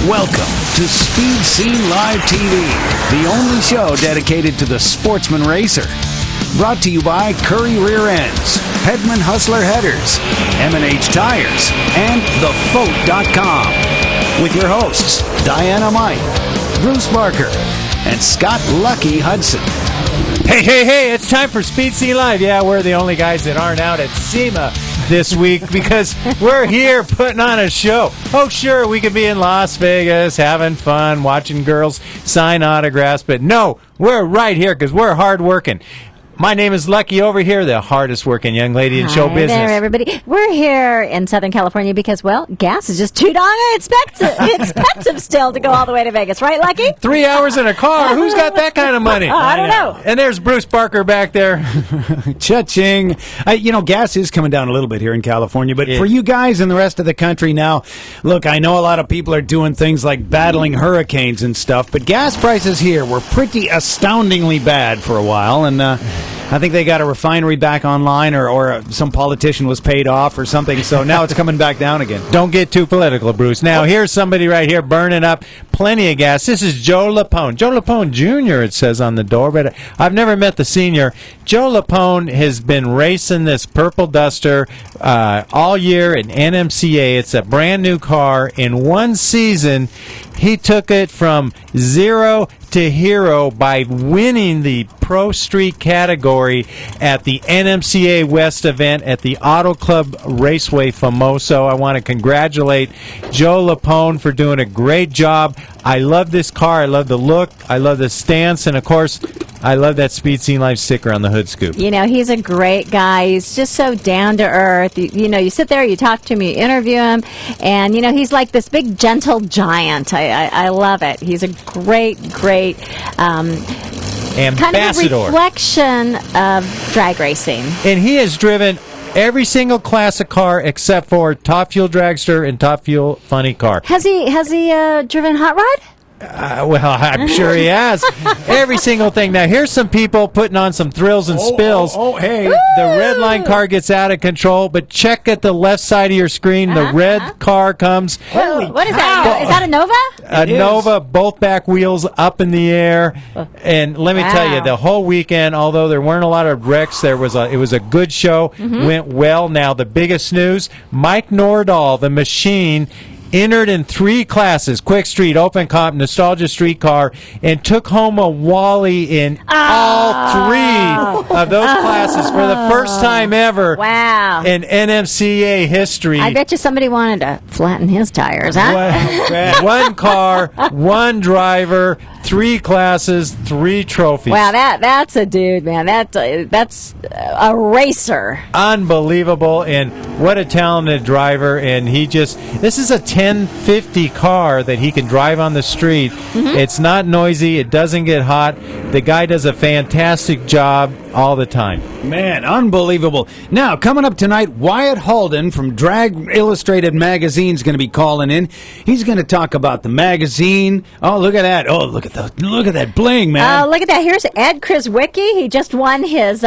Welcome to Speed Scene Live TV, the only show dedicated to the sportsman racer. Brought to you by Curry Rear Ends, Hedman Hustler Headers, M&H Tires, and TheFoat.com. With your hosts, Diana Mike, Bruce Barker, and Scott Lucky Hudson. Hey, it's time for Speed Scene Live. Yeah, we're the only guys that aren't out at SEMA this week because we're here putting on a show. Oh, sure, we could be in Las Vegas having fun, watching girls sign autographs, but no, we're right here because we're hard-working. My name is Lucky over here, the hardest working young lady in show business. Hi there, everybody. We're here in Southern California because, well, gas is just too darn expensive still to go all the way to Vegas. Right, Lucky? 3 hours in a car. Who's got that kind of money? I don't know. And there's Bruce Barker back there. Cha-ching. Gas is coming down a little bit here in California, but for you guys and the rest of the country now, look, I know a lot of people are doing things like battling hurricanes and stuff, but gas prices here were pretty astoundingly bad for a while, and I think they got a refinery back online, or some politician was paid off or something, so now it's coming back down again. Don't get too political, Bruce. Now, here's somebody right here burning up plenty of gas. This is Joe Lapone. Joe Lapone Jr., it says on the door, but I've never met the senior. Joe Lapone has been racing this Purple Duster all year in NMCA. It's a brand new car. In one season, he took it from 0 to hero by winning the Pro Street category at the NMCA West event at the Auto Club Raceway Famoso. I want to congratulate Joe Lapone for doing a great job. I love this car. I love the look. I love the stance. And, of course, I love that Speed Scene Live sticker on the hood scoop. You know, he's a great guy. He's just so down to earth. You sit there, you talk to him, you interview him, and, he's like this big, gentle giant. I love it. He's a great ambassador. Kind of a reflection of drag racing. And he has driven every single classic car except for Top Fuel Dragster and Top Fuel Funny Car. Has he driven Hot Rod? Well, I'm sure he has. Every single thing. Now, here's some people putting on some thrills and spills. Hey. The red line car gets out of control, but check at the left side of your screen. The red car comes. What is that? Is that a Nova? A Nova, both back wheels up in the air. And let me tell you, the whole weekend, although there weren't a lot of wrecks, it was a good show. Went well. Now, the biggest news, Mike Nordahl, the machine, entered in 3 classes, Quick Street, Open Comp, Nostalgia Street Car, and took home a Wally in all 3 of those classes for the first time ever in NMCA history. I bet you somebody wanted to flatten his tires, huh? One car, one driver, 3 classes, 3 trophies. Wow, that's a dude, man. That's a racer. Unbelievable, and what a talented driver. And this is a 1050 car that he can drive on the street. It's not noisy. It doesn't get hot. The guy does a fantastic job all the time. Man, unbelievable. Now, coming up tonight, Wyatt Halden from Drag Illustrated Magazine is going to be calling in. He's going to talk about the magazine. Oh, look at that. Oh, look at that bling, man. Look at that. Here's Ed Krizwicki. He just won his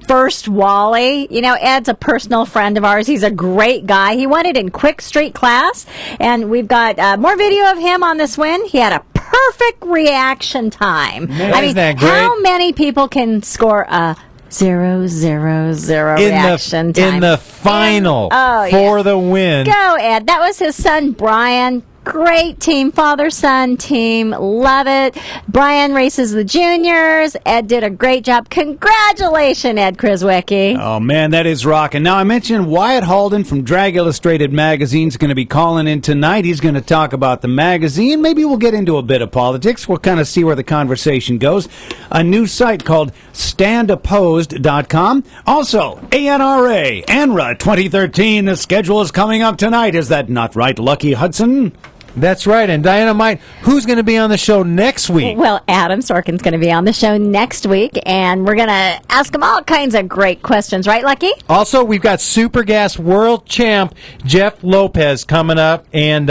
first Wally. Ed's a personal friend of ours. He's a great guy. He won it in Quick Street class, and we've got more video of him on this win. He had a perfect reaction time. Man, isn't that great? How many people can score a 0, 0, 0 reaction time? In the final for the win. Go, Ed. That was his son, Brian. Great team, father-son team. Love it. Brian races the juniors. Ed did a great job. Congratulations, Ed Krizwicki. Oh, man, that is rocking. Now, I mentioned Wyatt Halden from Drag Illustrated Magazine is going to be calling in tonight. He's going to talk about the magazine. Maybe we'll get into a bit of politics. We'll kind of see where the conversation goes. A new site called standopposed.com. Also, ANRA, ANRA 2013. The schedule is coming up tonight. Is that not right, Lucky Hudson? That's right. And Dynamite, who's going to be on the show next week? Well, Adam Sorkin's going to be on the show next week, and we're going to ask him all kinds of great questions. Right, Lucky? Also, we've got Super Gas World Champ Jeff Lopez coming up, and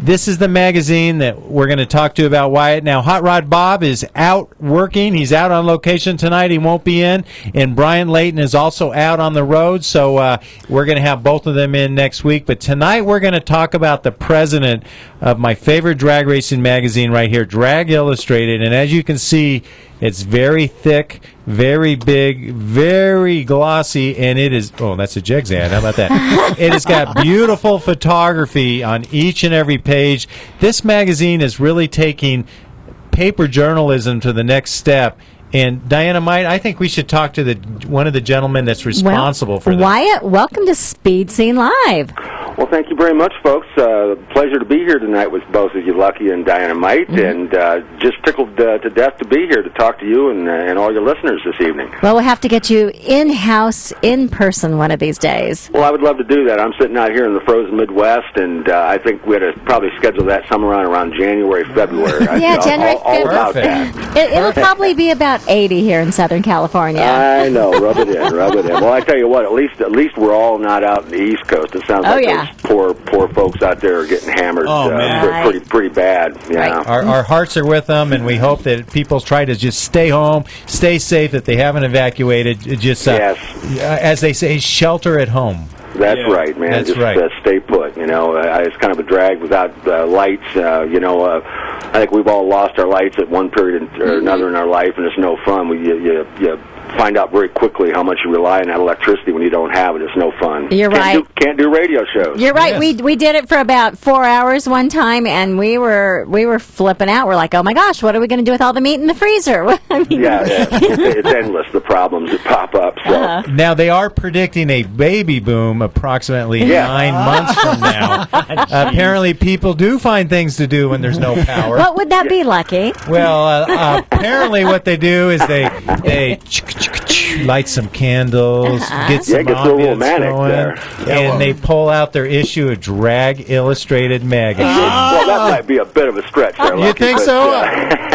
This is the magazine that we're going to talk to you about, Wyatt. Now, Hot Rod Bob is out working. He's out on location tonight. He won't be in. And Brian Layton is also out on the road, so we're going to have both of them in next week. But tonight we're going to talk about the president of my favorite drag racing magazine right here, Drag Illustrated. And as you can see, it's very thick, very big, very glossy, and it is... Oh, that's a Jegs ad. How about that? It has got beautiful photography on each and every page. This magazine is really taking paper journalism to the next step. And Diana Might, I think we should talk to one of the gentlemen that's responsible for this. Wyatt, welcome to Speed Scene Live. Well, thank you very much, folks. Pleasure to be here tonight with both of you, Lucky and Diana Might, and just tickled to death to be here to talk to you and all your listeners this evening. Well, we'll have to get you in-house, in person one of these days. Well, I would love to do that. I'm sitting out here in the frozen Midwest, and I think we had to probably schedule that somewhere around January, February. January, all about that. It'll probably be about 80 here in Southern California. I know. Rub it in. Well, I tell you what. At least we're all not out in the East Coast. It sounds like those poor folks out there are getting hammered pretty bad. Yeah. Right. Our hearts are with them, and we hope that people try to just stay home, stay safe, that they haven't evacuated. Just, as they say, shelter at home. That's right, man. That's just right. Stay put. It's kind of a drag without lights. I think we've all lost our lights at one period or another in our life, and it's no fun. You find out very quickly how much you rely on that electricity when you don't have it. It's no fun. You're right. Can't do radio shows. You're right. Yes. We did it for about 4 hours one time, and we were flipping out. We're like, oh my gosh, what are we going to do with all the meat in the freezer? I mean, it's endless, the problems that pop up. So. Now, they are predicting a baby boom approximately 9 months from now. Apparently, people do find things to do when there's no power. What would that be, Lucky? Well, apparently what they do is they light some candles, get some ambience going, and they pull out their issue of Drag Illustrated magazine. Well, that might be a bit of a stretch there, Lucky, You think so?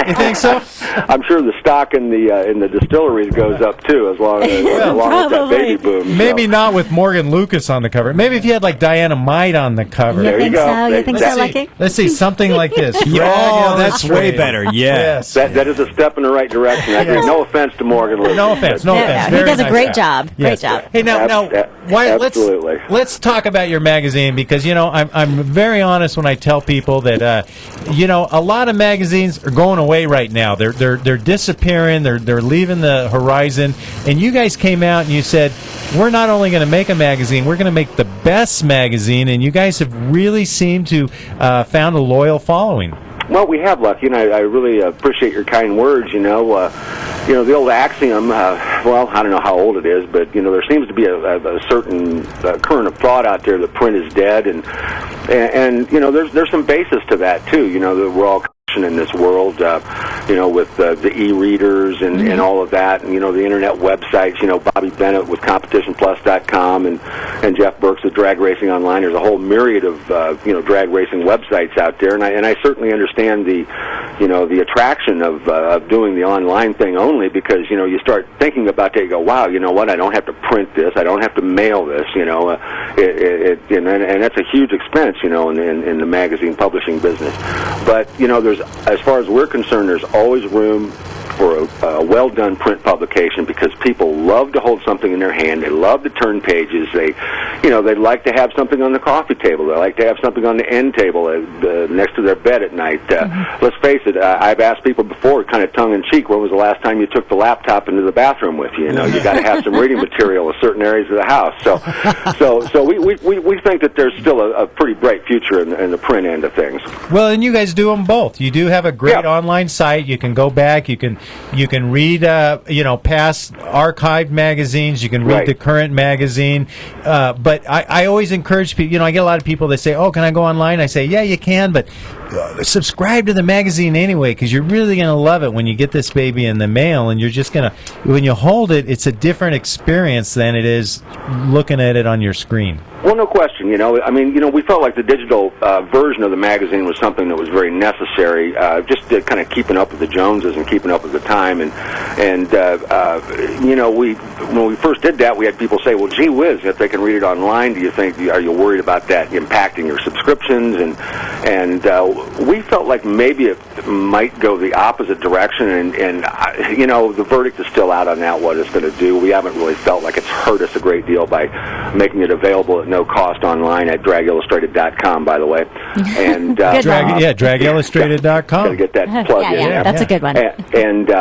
You think so? I'm sure the stock in the distilleries goes up too, as long as that baby boom. Maybe not with Morgan Lucas on the cover. Maybe if you had like Diana Might on the cover. There you go. You think so, Lucky? Let's see, something like this. That's way better. Yes. That is a step in the right direction. No offense to Morgan Lucas. No offense. He does a great job. Yes. Great job. Hey, now, Wyatt, absolutely. let's talk about your magazine, because I'm very honest when I tell people that a lot of magazines are going away right now. They're disappearing. They're leaving the horizon. And you guys came out and you said, we're not only going to make a magazine, we're going to make the best magazine. And you guys have really seemed to found a loyal following. Well, we have, Lucky, and I really appreciate your kind words. The old axiom, well, I don't know how old it is, but, there seems to be a certain current of thought out there that print is dead, and there's some basis to that, too, that we're all in this world, with the e-readers and all of that, and the internet websites. Bobby Bennett with CompetitionPlus.com and Jeff Burks with Drag Racing Online. There's a whole myriad of drag racing websites out there, and I certainly understand the attraction of doing the online thing only because you start thinking about that. You go, wow, you know what? I don't have to print this. I don't have to mail this. And that's a huge expense. In the magazine publishing business, but as far as we're concerned, there's always room for a well-done print publication because people love to hold something in their hand. They love to turn pages. They'd like to have something on the coffee table. They like to have something on the end table next to their bed at night. Let's face it, I've asked people before, kind of tongue-in-cheek, when was the last time you took the laptop into the bathroom with you? You got to have some reading material in certain areas of the house. So we think that there's still a pretty bright future in the print end of things. Well, and you guys do them both. You do have a great online site. You can go back. You can read past archived magazines. You can read the current magazine. But I always encourage people. I get a lot of people that say, "Oh, can I go online?" I say, "Yeah, you can, but subscribe to the magazine anyway, because you're really going to love it when you get this baby in the mail, and you're just going to, when you hold it, it's a different experience than it is looking at it on your screen." Well, no question. I mean, we felt like the digital version of the magazine was something that was very necessary, just to kind of keeping up with the Joneses and keeping up with the time. And when we first did that, we had people say, "Well, gee whiz, if they can read it online, are you worried about that impacting your subscriptions?" And we felt like maybe it might go the opposite direction. And the verdict is still out on that, what it's going to do. We haven't really felt like it's hurt us a great deal by making it available at no cost online at dragillustrated.com, by the way. And dragillustrated.com. Got to get that plug in. Yeah, that's a good one. And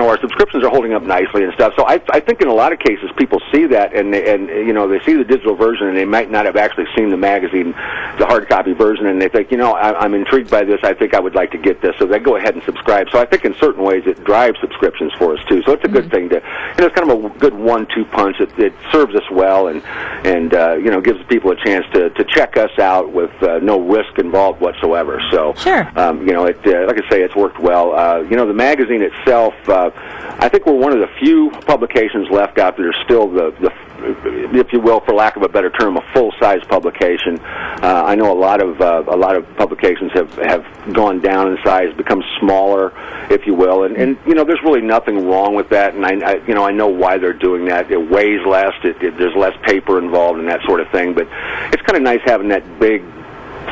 our subscriptions are holding up nicely and stuff. So I think in a lot of cases people see that and they see the digital version and they might not have actually seen the magazine, the hard copy version, and they think, I'm intrigued by this. I think I would like to get this. So they go ahead and subscribe. So I think in certain ways it drives subscriptions for us too. So it's a good thing to. It's kind of a good 1-2 punch. It serves us well and gives people a chance to check us out with no risk involved whatsoever. So sure. like I say, it's worked well. The magazine itself, I think we're one of the few publications left out that are still the if you will, for lack of a better term, a full-size publication. I know a lot of publications have gone down in size, become smaller, if you will, and there's really nothing wrong with that. And I know why they're doing that. It weighs less. There's less paper involved and that sort of thing. But it's kind of nice having that big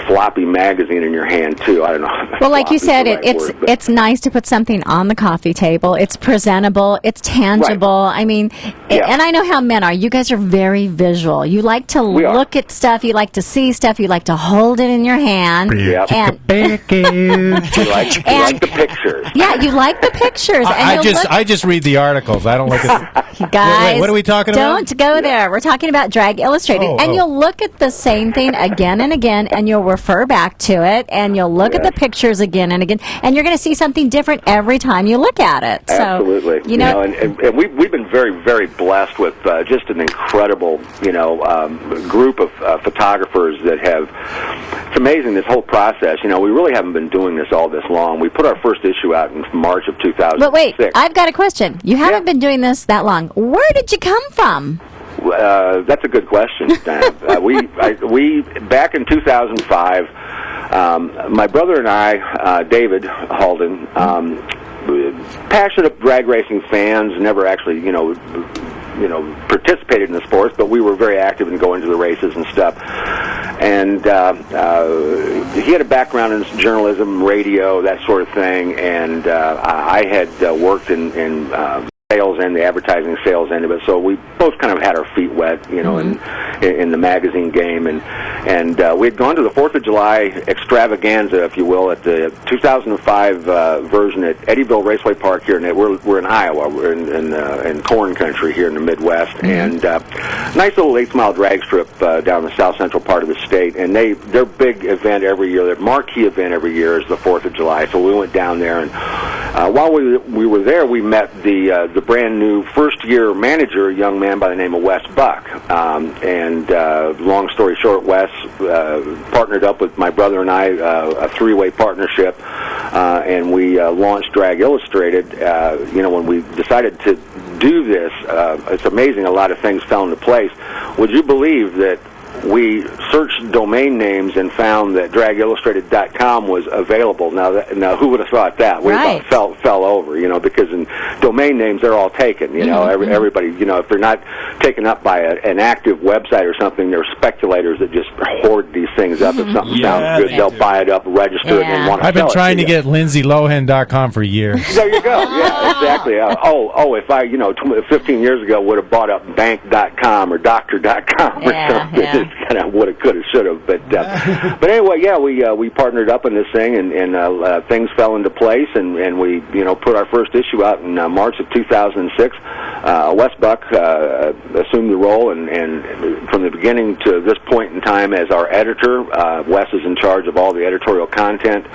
floppy magazine in your hand too. I don't know. Well, like you said, it's nice to put something on the coffee table. It's presentable. It's tangible. Right. I mean, and I know how men are. You guys are very visual. You like to look at stuff. You like to see stuff. You like to hold it in your hand. Yeah. And you like the pictures. Yeah, you like the pictures. I just read the articles. I don't look at. Guys, wait, what are we talking about? Don't go there. We're talking about Drag Illustrated, and you'll look at the same thing again and again, and you'll refer back to it, and you'll look at the pictures again and again, and you're going to see something different every time you look at it. Absolutely. So, and we've been very, very blessed with just an incredible, group of photographers that have. It's amazing, this whole process. We really haven't been doing this all this long. We put our first issue out in March of 2006. But wait, I've got a question. You haven't been doing this that long. Where did you come from? That's a good question, Dan. We back in 2005, my brother and I, David Halden, passionate drag racing fans, never actually, participated in the sports, but we were very active in going to the races and stuff. And he had a background in journalism, radio, that sort of thing, and I had worked in sales and the advertising sales end of it, so we both kind of had our feet wet, in the magazine game, and we had gone to the 4th of July extravaganza, if you will, at the 2005 version at Eddyville Raceway Park here, and we're in Iowa, we're in corn country here in the Midwest, and nice little 8-mile drag strip down the south central part of the state, and their big event every year, their marquee event every year is the 4th of July, so we went down there, and while we were there, we met the brand new first-year manager, a young man by the name of Wes Buck. And long story short, Wes partnered up with my brother and I, a 3-way partnership, and we launched Drag Illustrated. When we decided to do this, it's amazing, a lot of things fell into place. Would you believe that we searched domain names and found that dragillustrated.com was available. Now who would have thought that? We about fell over, because in domain names, they're all taken. Everybody, if they're not taken up by an active website or something, they're speculators that just hoard these things up. If something sounds good, they'll buy it up, register it, and want to I've been sell trying it to get LindsayLohan.com for years. There you go. Yeah, exactly. If I, 15 years ago would have bought up bank.com or doctor.com or something. Yeah. Kind of woulda, coulda, shoulda, but anyway, we partnered up in this thing, and things fell into place, and we put our first issue out in March of 2006. Wes Buck assumed the role, and from the beginning to this point in time as our editor, Wes is in charge of all the editorial content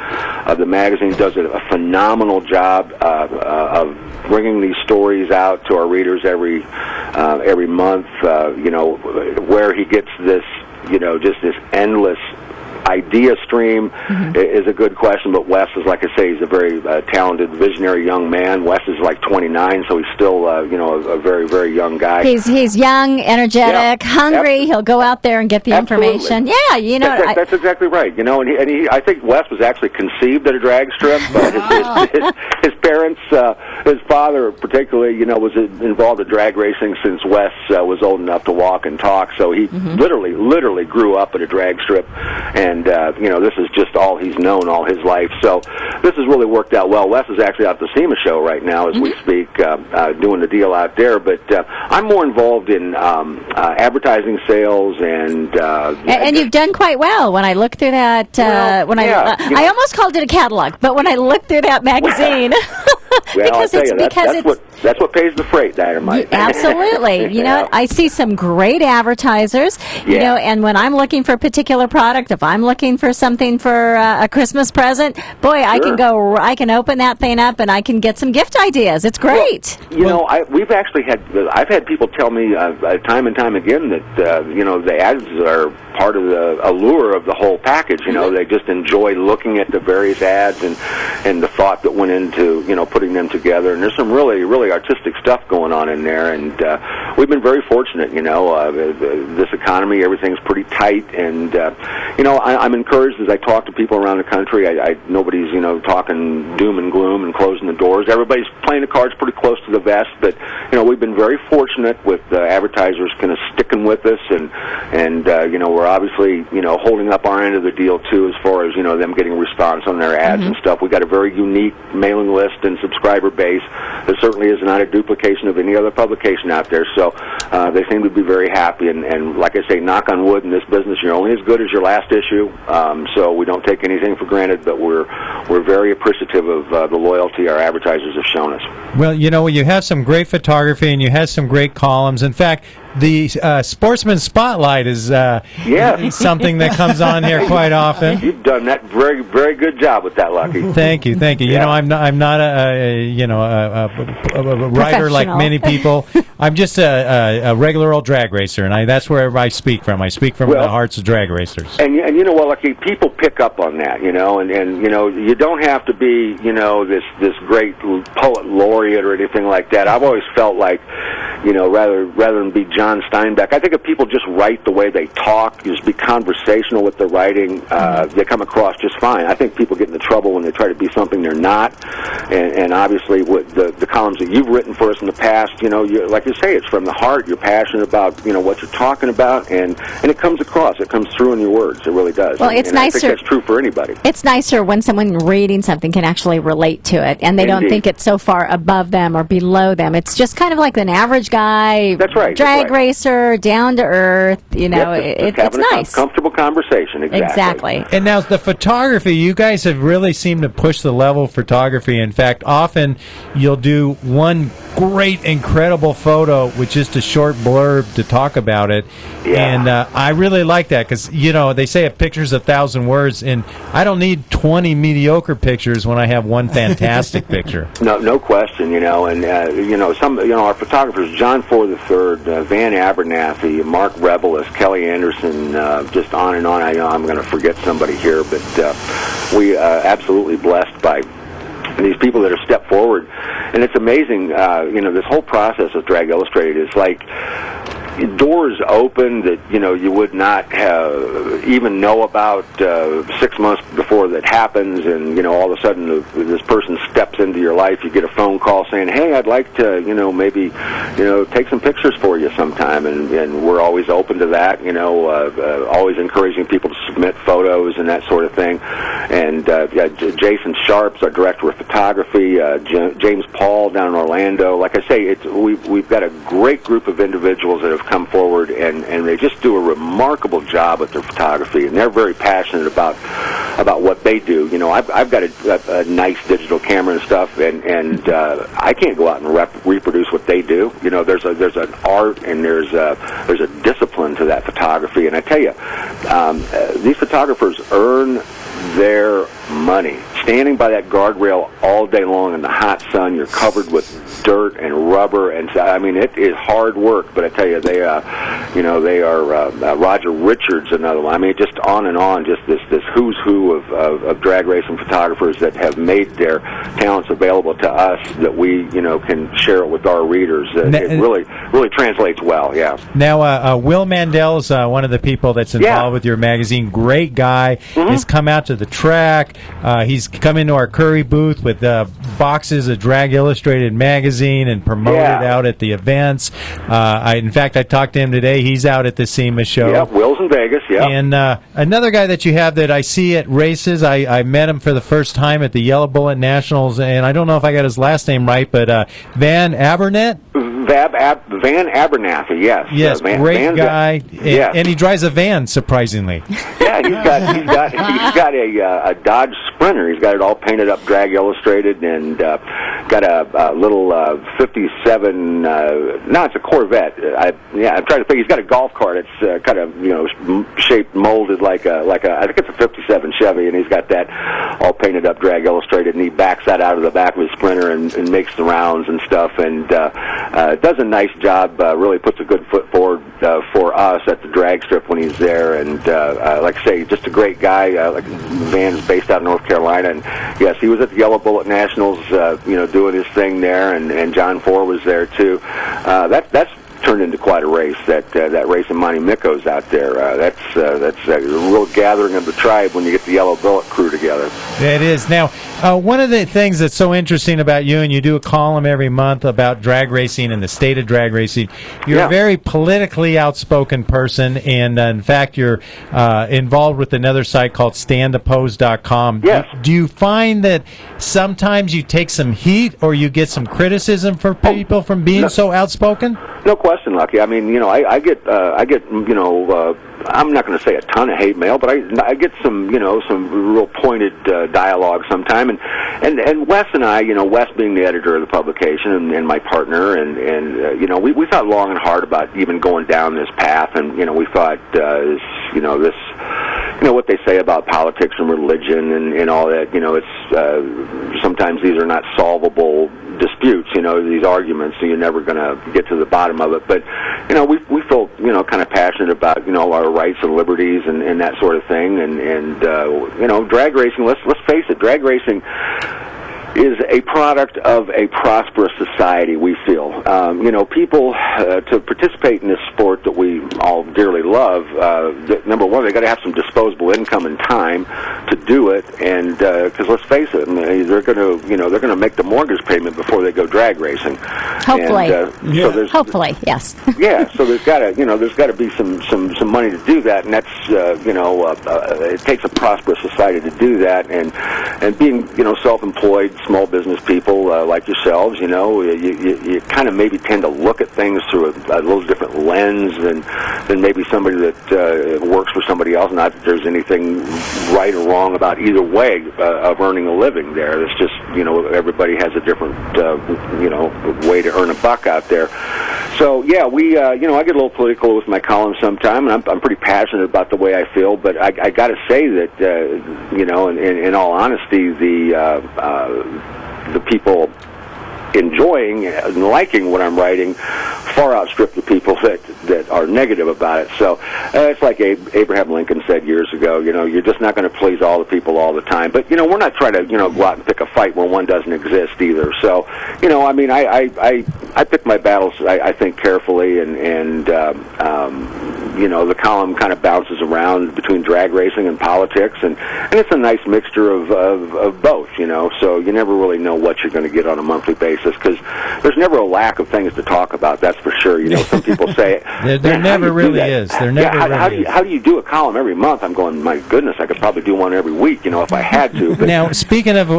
of the magazine. Does a phenomenal job of bringing these stories out to our readers every month. Where he gets this, just this endless idea stream is a good question, but Wes is, like I say, he's a very talented, visionary young man. Wes is like 29, so he's still, a very, very young guy. He's young, energetic, hungry. He'll go out there and get the information. Yeah, That's exactly right. And he, I think Wes was actually conceived at a drag strip, but his parents, his father particularly, was involved in drag racing since Wes was old enough to walk and talk. So he literally grew up at a drag strip, and this is just all he's known all his life. So this has really worked out well. Wes is actually out at the SEMA show right now as we speak, doing the deal out there. But I'm more involved in advertising sales and you've done quite well. When I look through that, I almost called it a catalog, but when I looked through that magazine, that's what pays the freight, Dynamite. Absolutely. I see some great advertisers. And when I'm looking for a particular product, if I'm looking for something for a Christmas present, boy, I can open that thing up and I can get some gift ideas. It's great. I've had people tell me time and time again that the ads are part of the allure of the whole package. They just enjoy looking at the various ads and the thought that went into putting them together. And there's some really, really artistic stuff going on in there. And we've been very fortunate. This economy, everything's pretty tight. And I'm encouraged as I talk to people around the country. Nobody's talking doom and gloom and closing the doors. Everybody's playing the cards pretty close to the vest. But we've been very fortunate with advertisers kind of sticking with us, and we're obviously holding up our end of the deal too, as far as them getting response on their ads and stuff. We got a very unique mailing list and subscriber base that certainly is not a duplication of any other publication out there. So they seem to be very happy, and like I say, knock on wood, in this business, you're only as good as your last issue. So we don't take anything for granted, but we're very appreciative of the loyalty our advertisers have shown us. Well, you have some great photography and you have some great columns. In fact, the Sportsman Spotlight is something that comes on here quite often. You've done that very, very good job with that, Lucky. Thank you. Yeah. I'm not a writer like many people. I'm just a regular old drag racer, and that's where I speak from. I speak from the hearts of drag racers. And Lucky, people pick up on that, and you don't have to be, this great poet laureate or anything like that. I've always felt like, rather than be John Steinbeck, I think if people just write the way they talk, just be conversational with their writing, they come across just fine. I think people get into trouble when they try to be something they're not, and obviously with the columns that you've written for us in the past, like you say, it's from the heart. You're passionate about what you're talking about, and it comes across. It comes through in your words. It really does. Well, it's nicer. I think that's true for anybody. It's nicer when someone reading something can actually relate to it, and they don't think it's so far above them or below them. It's just kind of like an average guy. That's right. Drag racer, down to earth. It's nice. Comfortable conversation. Exactly. And now the photography, you guys have really seemed to push the level of photography. In fact, often you'll do one great, incredible photo with just a short blurb to talk about it. Yeah. And I really like that because, they say a picture's 1,000 words, and I don't need 20 mediocre pictures when I have one fantastic picture. No question, and our photographers, John Ford III, Van Abernathy, Mark Rebelis, Kelly Anderson, just on and on. I know I'm going to forget somebody here, but we absolutely blessed by these people that have stepped forward. And it's amazing, this whole process of Drag Illustrated is like doors open that you would not have even know about 6 months before that happens, and all of a sudden this person steps into your life. You get a phone call saying, "Hey, I'd like to maybe take some pictures for you sometime," and we're always open to that. Always encouraging people to submit photos and that sort of thing. And Jason Sharps, our director of photography, James Paul down in Orlando. Like I say, we've got a great group of individuals that have come forward, and they just do a remarkable job with their photography, and they're very passionate about what they do. I've got a nice digital camera and stuff, and I can't go out and reproduce what they do. There's an art and there's a discipline to that photography, and I tell you, these photographers earn their money. Standing by that guardrail all day long in the hot sun, you're covered with dirt and rubber, and it is hard work. But I tell you, They are Roger Richards, another one. I mean, just on and on, just this who's who of drag racing photographers that have made their talents available to us, that we can share it with our readers. It really translates well. Yeah. Now, Will Mandel is one of the people that's involved with your magazine. Great guy. He's come out to the track. He's come into our Curry booth with boxes of Drag Illustrated magazine and promoted out at the events. In fact, I talked to him today. He's out at the SEMA show. Yeah, Will's in Vegas. Yeah. And another guy that you have that I see at races, I met him for the first time at the Yellow Bullet Nationals, and I don't know if I got his last name right, but Van Abernet? Van Abernathy, yes. Yes, great guy. And he drives a van, surprisingly. Yeah, he's got a Dodge Sprinter. He's got it all painted up, Drag Illustrated, and got a little 57. No, it's a Corvette. I'm trying to think. He's got a golf cart. It's kind of shaped, molded like a. I think it's a 57 Chevy, and he's got that all painted up, Drag Illustrated, and he backs that out of the back of his Sprinter and makes the rounds and stuff, and does a nice job. Really puts a good foot forward for us at the drag strip when he's there, and like I say, just a great guy. Like Van's based out of North Carolina, and yes, he was at the Yellow Bullet Nationals, doing his thing there, and John Ford was there too. That's turned into quite a race. That race in Monte Mico's out there. That's a real gathering of the tribe when you get the Yellow Bullet crew together. It is. Now, one of the things that's so interesting about you, and you do a column every month about drag racing and the state of drag racing, you're a very politically outspoken person, and in fact, you're involved with another site called StandOppose.com. Yes. Do you find that sometimes you take some heat or you get some criticism for people from being so outspoken? No question, Lucky. I mean, I get I'm not going to say a ton of hate mail, but I get some real pointed dialogue sometime, and Wes and I, Wes being the editor of the publication and my partner, and we thought long and hard about even going down this path, and we thought this what they say about politics and religion and all that, it's sometimes these are not solvable disputes, these arguments, so you're never going to get to the bottom of it. But, we feel, kind of passionate about, our rights and liberties and that sort of thing. And drag racing, let's face it, drag racing is a product of a prosperous society, we feel. People, to participate in this sport that we all dearly love, number one, they got to have some disposable income and time to do it, and because let's face it, they're going to make the mortgage payment before they go drag racing. Hopefully, so hopefully, yes. Yeah, so there's got to be some money to do that, and that's it takes a prosperous society to do that, and being self-employed, small business people like yourselves, you kind of maybe tend to look at things through a little different lens than maybe somebody that works for somebody else. Not that there's anything right or wrong about either way of earning a living there. It's just, everybody has a different, way to earn a buck out there. So, yeah, I get a little political with my column sometime, and I'm pretty passionate about the way I feel, but I got to say that, in all honesty, the people enjoying and liking what I'm writing far outstrip the people that are negative about it. So it's like Abraham Lincoln said years ago, you're just not going to please all the people all the time. But, we're not trying to, go out and pick a fight when one doesn't exist either. So, I pick my battles, I think, carefully, and the column kind of bounces around between drag racing and politics, and it's a nice mixture of both, so you never really know what you're going to get on a monthly basis, because there's never a lack of things to talk about, that's for sure. Some people say there never really is. There never how do you do a column every month? I'm going, my goodness, I could probably do one every week, if I had to. But now, speaking of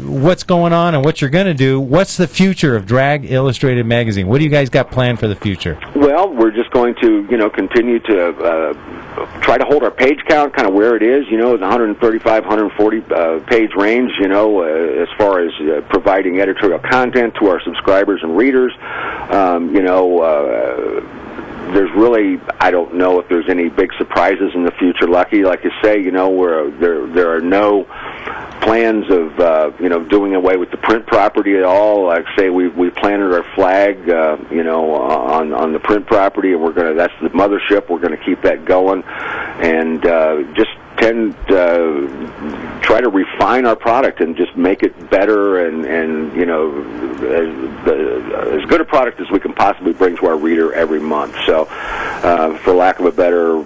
what's going on and what you're going to do, what's the future of Drag Illustrated magazine? What do you guys got planned for the future? Well, we're just going to continue to try to hold our page count kind of where it is, the 135, 140 page range, as far as providing editorial content to our subscribers and readers. There's really, I don't know if there's any big surprises in the future, Lucky. Like you say, there are no plans of doing away with the print property at all. Like I say, we planted our flag on the print property, and that's the mothership. We're going to keep that going, and just try to refine our product and just make it better and as good a product as we can possibly bring to our reader every month. So, for lack of a better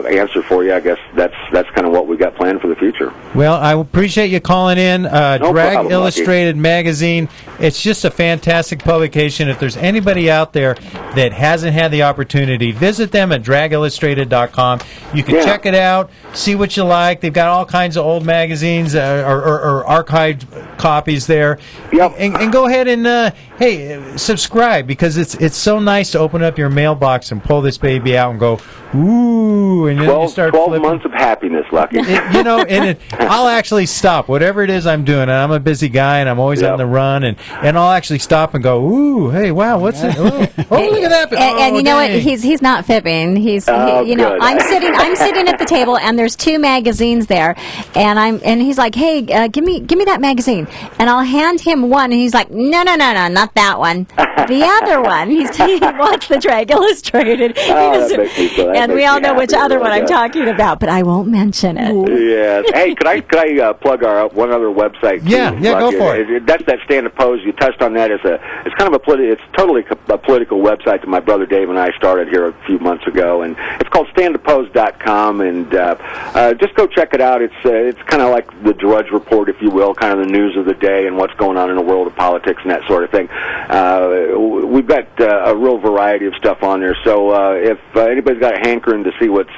answer for you, I guess that's kind of what we got planned for the future. Well, I appreciate you calling in. No Drag problem, Illustrated Magazine. It's just a fantastic publication. If there's anybody out there that hasn't had the opportunity, visit them at dragillustrated.com. You can check it out, see what you like. They've got all kinds of old magazines or archived copies there. Yep. And go ahead and subscribe, because it's so nice to open up your mailbox and pull this baby out and go, ooh, and then you start 12 flipping. months of happiness, Lucky. I'll actually stop whatever it is I'm doing. And I'm a busy guy, and I'm always on the run, and I'll actually stop and go, ooh, hey, wow, what's it? Oh, look at that! And you know what? He's not fibbing. I'm sitting at the table, and there's two magazines there, and he's like, hey, give me that magazine, and I'll hand him one, and he's like, no, not that one, the other one. He wants the Drag Illustrated. And we all know which other one I'm talking about, but I won't mention it. Yeah. Hey, could I plug our one other website? Yeah, go for it. That's that Stand Up Pose. You touched on that. It's kind of it's totally a political website that my brother Dave and I started here a few months ago, and it's called standuppose.com, and just go check it out. It's kind of like the Drudge Report, if you will, kind of the news of the day and what's going on in the world of politics and that sort of thing. We've got a real variety of stuff on there, so if anybody's got a hankering to see what's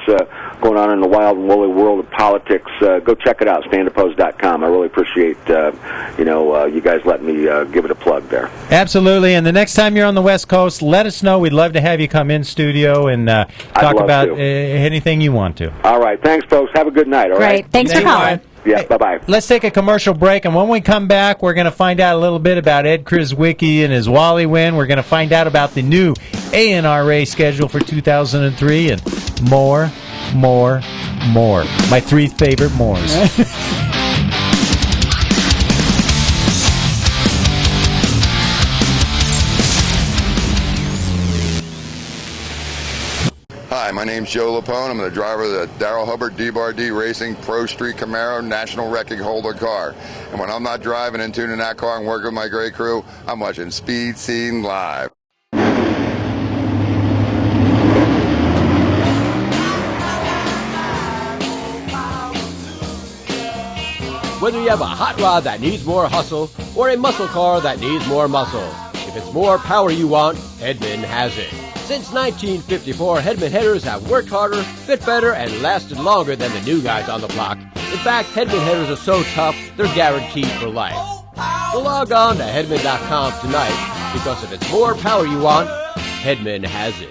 going on in the wild and woolly world of politics, go check it out, standuppose.com. I really appreciate you guys letting me give it a plug there. Absolutely, and the next time you're on the West Coast, let us know. We'd love to have you come in studio and talk about anything you want to. All right, thanks, folks. Have a good night. All right. Great. Thanks for calling. Yeah, bye-bye. Let's take a commercial break, and when we come back, we're going to find out a little bit about Ed Krizwicki and his Wally win. We're going to find out about the new ANRA schedule for 2003 and more. My three favorite mores. Hi, my name's Joe Lapone. I'm the driver of the Darrell Hubbard D-Bar-D Racing Pro Street Camaro National Record Holder car. And when I'm not driving and tuning that car and working with my great crew, I'm watching Speed Scene Live. Whether you have a hot rod that needs more hustle or a muscle car that needs more muscle, if it's more power you want, Hedman has it. Since 1954, Hedman headers have worked harder, fit better, and lasted longer than the new guys on the block. In fact, Hedman headers are so tough, they're guaranteed for life. So log on to Hedman.com tonight, because if it's more power you want, Hedman has it.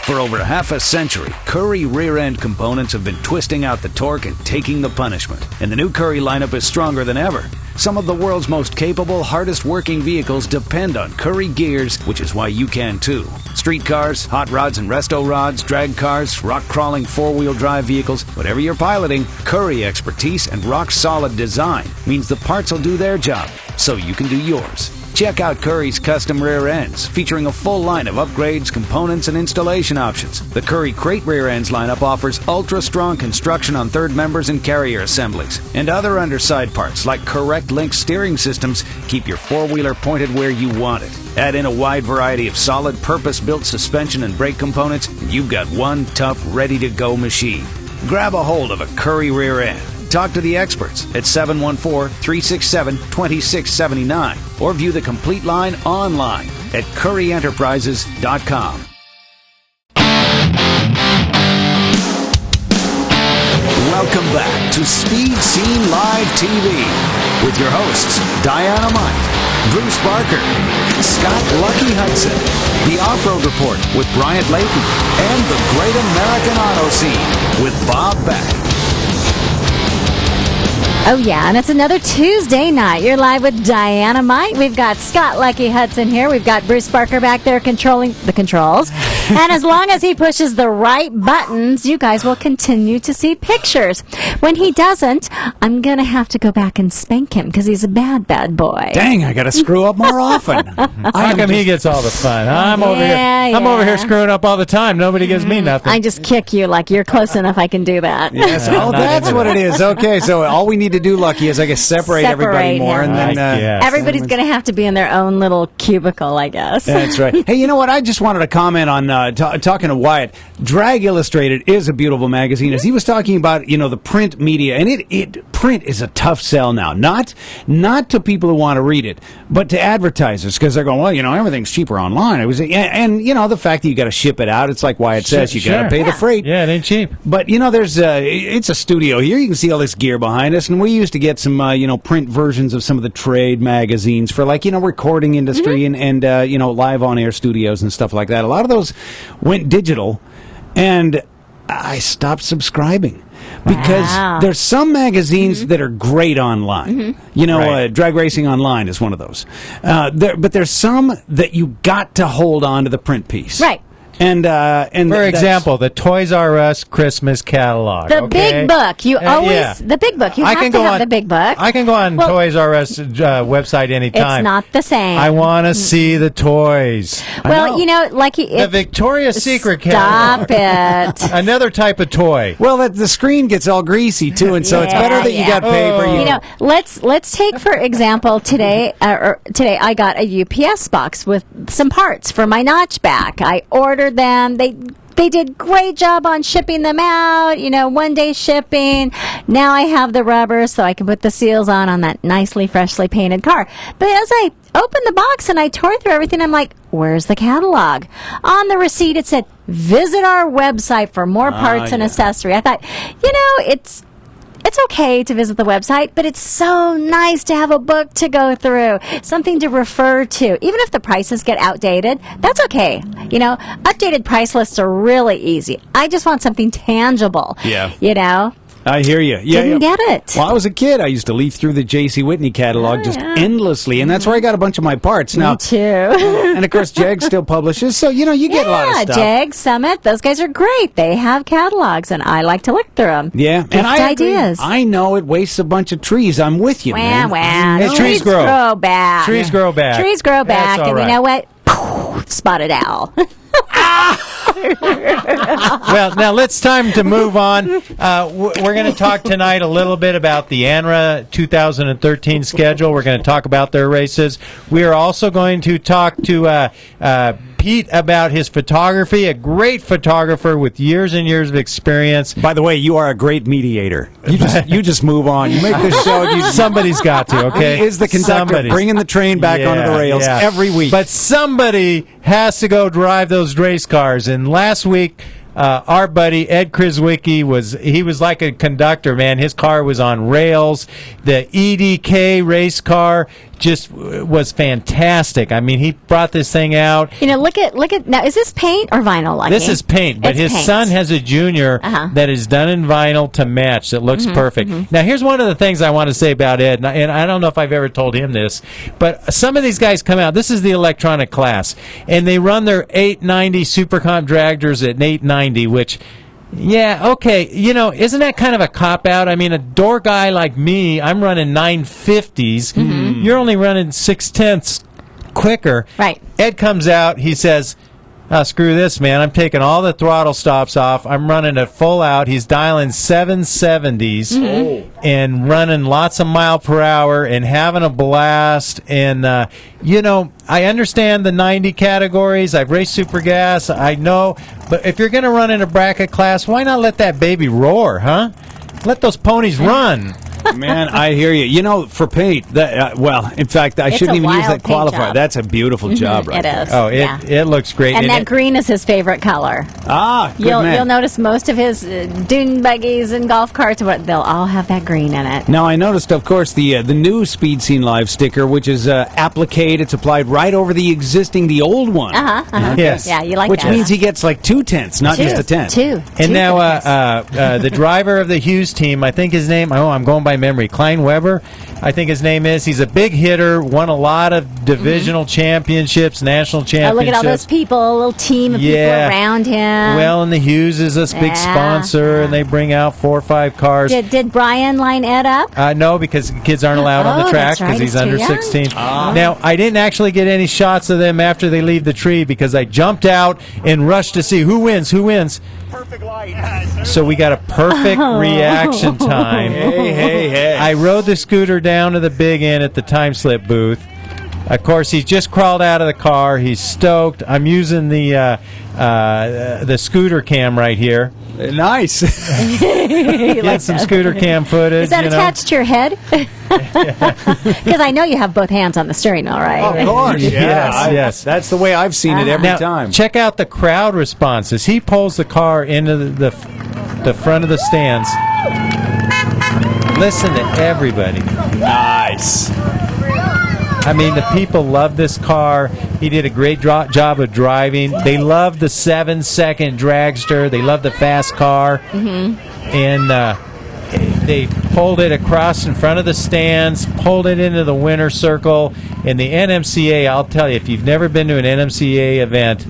For over half a century, Currie rear-end components have been twisting out the torque and taking the punishment. And the new Currie lineup is stronger than ever. Some of the world's most capable, hardest-working vehicles depend on Currie gears, which is why you can too. Street cars, hot rods and resto rods, drag cars, rock-crawling four-wheel drive vehicles, whatever you're piloting, Currie expertise and rock-solid design means the parts will do their job, so you can do yours. Check out Currie's custom rear ends, featuring a full line of upgrades, components, and installation options. The Currie Crate rear ends lineup offers ultra-strong construction on third members and carrier assemblies. And other underside parts, like correct link steering systems, keep your four-wheeler pointed where you want it. Add in a wide variety of solid, purpose-built suspension and brake components, and you've got one tough, ready-to-go machine. Grab a hold of a Currie rear end. Talk to the experts at 714-367-2679 or view the complete line online at CurrieEnterprises.com. Welcome back to Speed Scene Live TV with your hosts Diana Mite, Bruce Barker, Scott Lucky Hudson, the Off-Road Report with Bryant Layton, and the Great American Auto Scene with Bob Beck. Oh, yeah, and it's another Tuesday night. You're live with Diana Mite. We've got Scott Lucky Hudson here. We've got Bruce Barker back there controlling the controls. And as long as he pushes the right buttons, you guys will continue to see pictures. When he doesn't, I'm going to have to go back and spank him because he's a bad, bad boy. Dang, I got to screw up more often. How come he gets all the fun? I'm over here. Yeah, I'm over yeah. here screwing up all the time. Nobody gives me nothing. I just kick you like you're close enough I can do that. Yes. Oh, not that's into what that. it is. Okay, so all we need to do, Lucky, is I guess separate everybody Separate more, him. and then Yes. Everybody's going to have to be in their own little cubicle, I guess. That's right. Hey, you know what? I just wanted to comment on talking to Wyatt. Drag Illustrated is a beautiful magazine. As he was talking about, the print media, and print is a tough sell now. Not to people who want to read it, but to advertisers, because they're going, well, everything's cheaper online. And the fact that you got to ship it out. It's like Wyatt says, you got to pay the freight. Yeah, it ain't cheap. But there's it's a studio here. You can see all this gear behind us, and we used to get some print versions of some of the trade magazines for recording industry and live on air studios and stuff like that. A lot of those went digital, and I stopped subscribing. Because there's some magazines that are great online. Drag Racing Online is one of those. But there's some that you got to hold on to the print piece. Right. And For example, the Toys R Us Christmas catalog. The big book. You always yeah. the big book. You I have can to go have on- the big book. I can go on Well, Toys R Us website anytime. It's not the same. I want to see the toys. Well, The Victoria's Secret catalog. Stop it. Another type of toy. well, the screen gets all greasy too, and so it's Yeah, better that you yeah. got paper. Let's take for example today I got a UPS box with some parts for my notchback. I ordered them. They did great job on shipping them out, 1 day shipping. Now I have the rubber so I can put the seals on that nicely, freshly painted car. But as I opened the box and I tore through everything, I'm like, where's the catalog? On the receipt it said, visit our website for more parts and accessory. I thought, it's okay to visit the website, but it's so nice to have a book to go through, something to refer to. Even if the prices get outdated, that's okay. Updated price lists are really easy. I just want something tangible. Yeah. I hear you. Didn't get it. Well, I was a kid. I used to leaf through the J.C. Whitney catalog endlessly, and that's where I got a bunch of my parts. Now, Me too. and of course, Jag still publishes, so you get a lot of stuff. Jag, Summit, those guys are great. They have catalogs, and I like to look through them. Yeah, Gift and I agree. ideas. I know it wastes a bunch of trees. I'm with you, man. Wow. Hey, trees grow. back. Trees grow back. Trees grow back, That's all and right. you know what? Spotted owl. Well, now it's time to move on. We're going to talk tonight a little bit about the ANRA 2013 schedule. We're going to talk about their races. We are also going to talk to Pete about his photography, a great photographer with years and years of experience. By the way, you are a great mediator. You just move on. You make this show. Somebody's got to, okay? He is the conductor bringing the train back onto the rails every week. But somebody has to go drive those race cars. And last week, our buddy Ed Krizwicki was like a conductor, man. His car was on rails. The EDK race car just was fantastic. I mean, he brought this thing out. Look at now. Is this paint or vinyl? Lucky? This is paint, but It's his paint. son has a junior that is done in vinyl to match. That looks perfect. Now, here's one of the things I want to say about Ed, and I don't know if I've ever told him this, but some of these guys come out. This is the electronic class, and they run their 890 Supercomp dragsters at 890, which. Yeah, okay. Isn't that kind of a cop-out? I mean, a door guy like me, I'm running 950s. You're only running 6/10 quicker. Right. Ed comes out, he says, screw this, man. I'm taking all the throttle stops off. I'm running it full out. He's dialing 770s and running lots of mile per hour and having a blast. And, I understand the 90 categories. I've raced Super Gas. I know. But if you're going to run in a bracket class, why not let that baby roar, huh? Let those ponies run. Man, I hear you. For paint, in fact, I It's shouldn't a even use wild that paint qualifier. job. That's a beautiful job, right It there. is. Oh, Yeah. it looks great. And that it- green is his favorite color. Ah, good You'll man. notice most of his dune buggies and golf carts, they'll all have that green in it. Now, I noticed, of course, the new Speed Scene Live sticker, which is applique. It's applied right over the old one. Yes. Yeah, you like Which that. means he gets like 2 tenths, not just a tenth. Two. And Two now, goodness. the driver of the Hughes team, I think his name, I'm going by memory. Klein Weber, I think his name is. He's a big hitter, won a lot of divisional championships, national Oh, championships. look at all those people, a little team of people around him. Well, and the Hughes is a big sponsor, and they bring out 4 or 5 cars. Did Brian line Ed up? No, because kids aren't allowed on the track that's right, because he's he's too under young. 16. Now, I didn't actually get any shots of them after they leave the tree because I jumped out and rushed to see who wins. Perfect light. So we got a perfect reaction time. Hey. I rode the scooter down to the big end at the time slip booth. Of course, he's just crawled out of the car. He's stoked. I'm using the scooter cam right here. Nice. Get some scooter cam footage. Is that attached to your head? Because I know you have both hands on the steering wheel, right? Of course. Yes. That's the way I've seen it every Now, time. check out the crowd responses. He pulls the car into the front of the stands. Listen to everybody. Nice. I mean, the people love this car. He did a great job of driving. They love the 7-second dragster. They love the fast car. And they pulled it across in front of the stands, pulled it into the winner's circle. And the NMCA, I'll tell you, if you've never been to an NMCA event,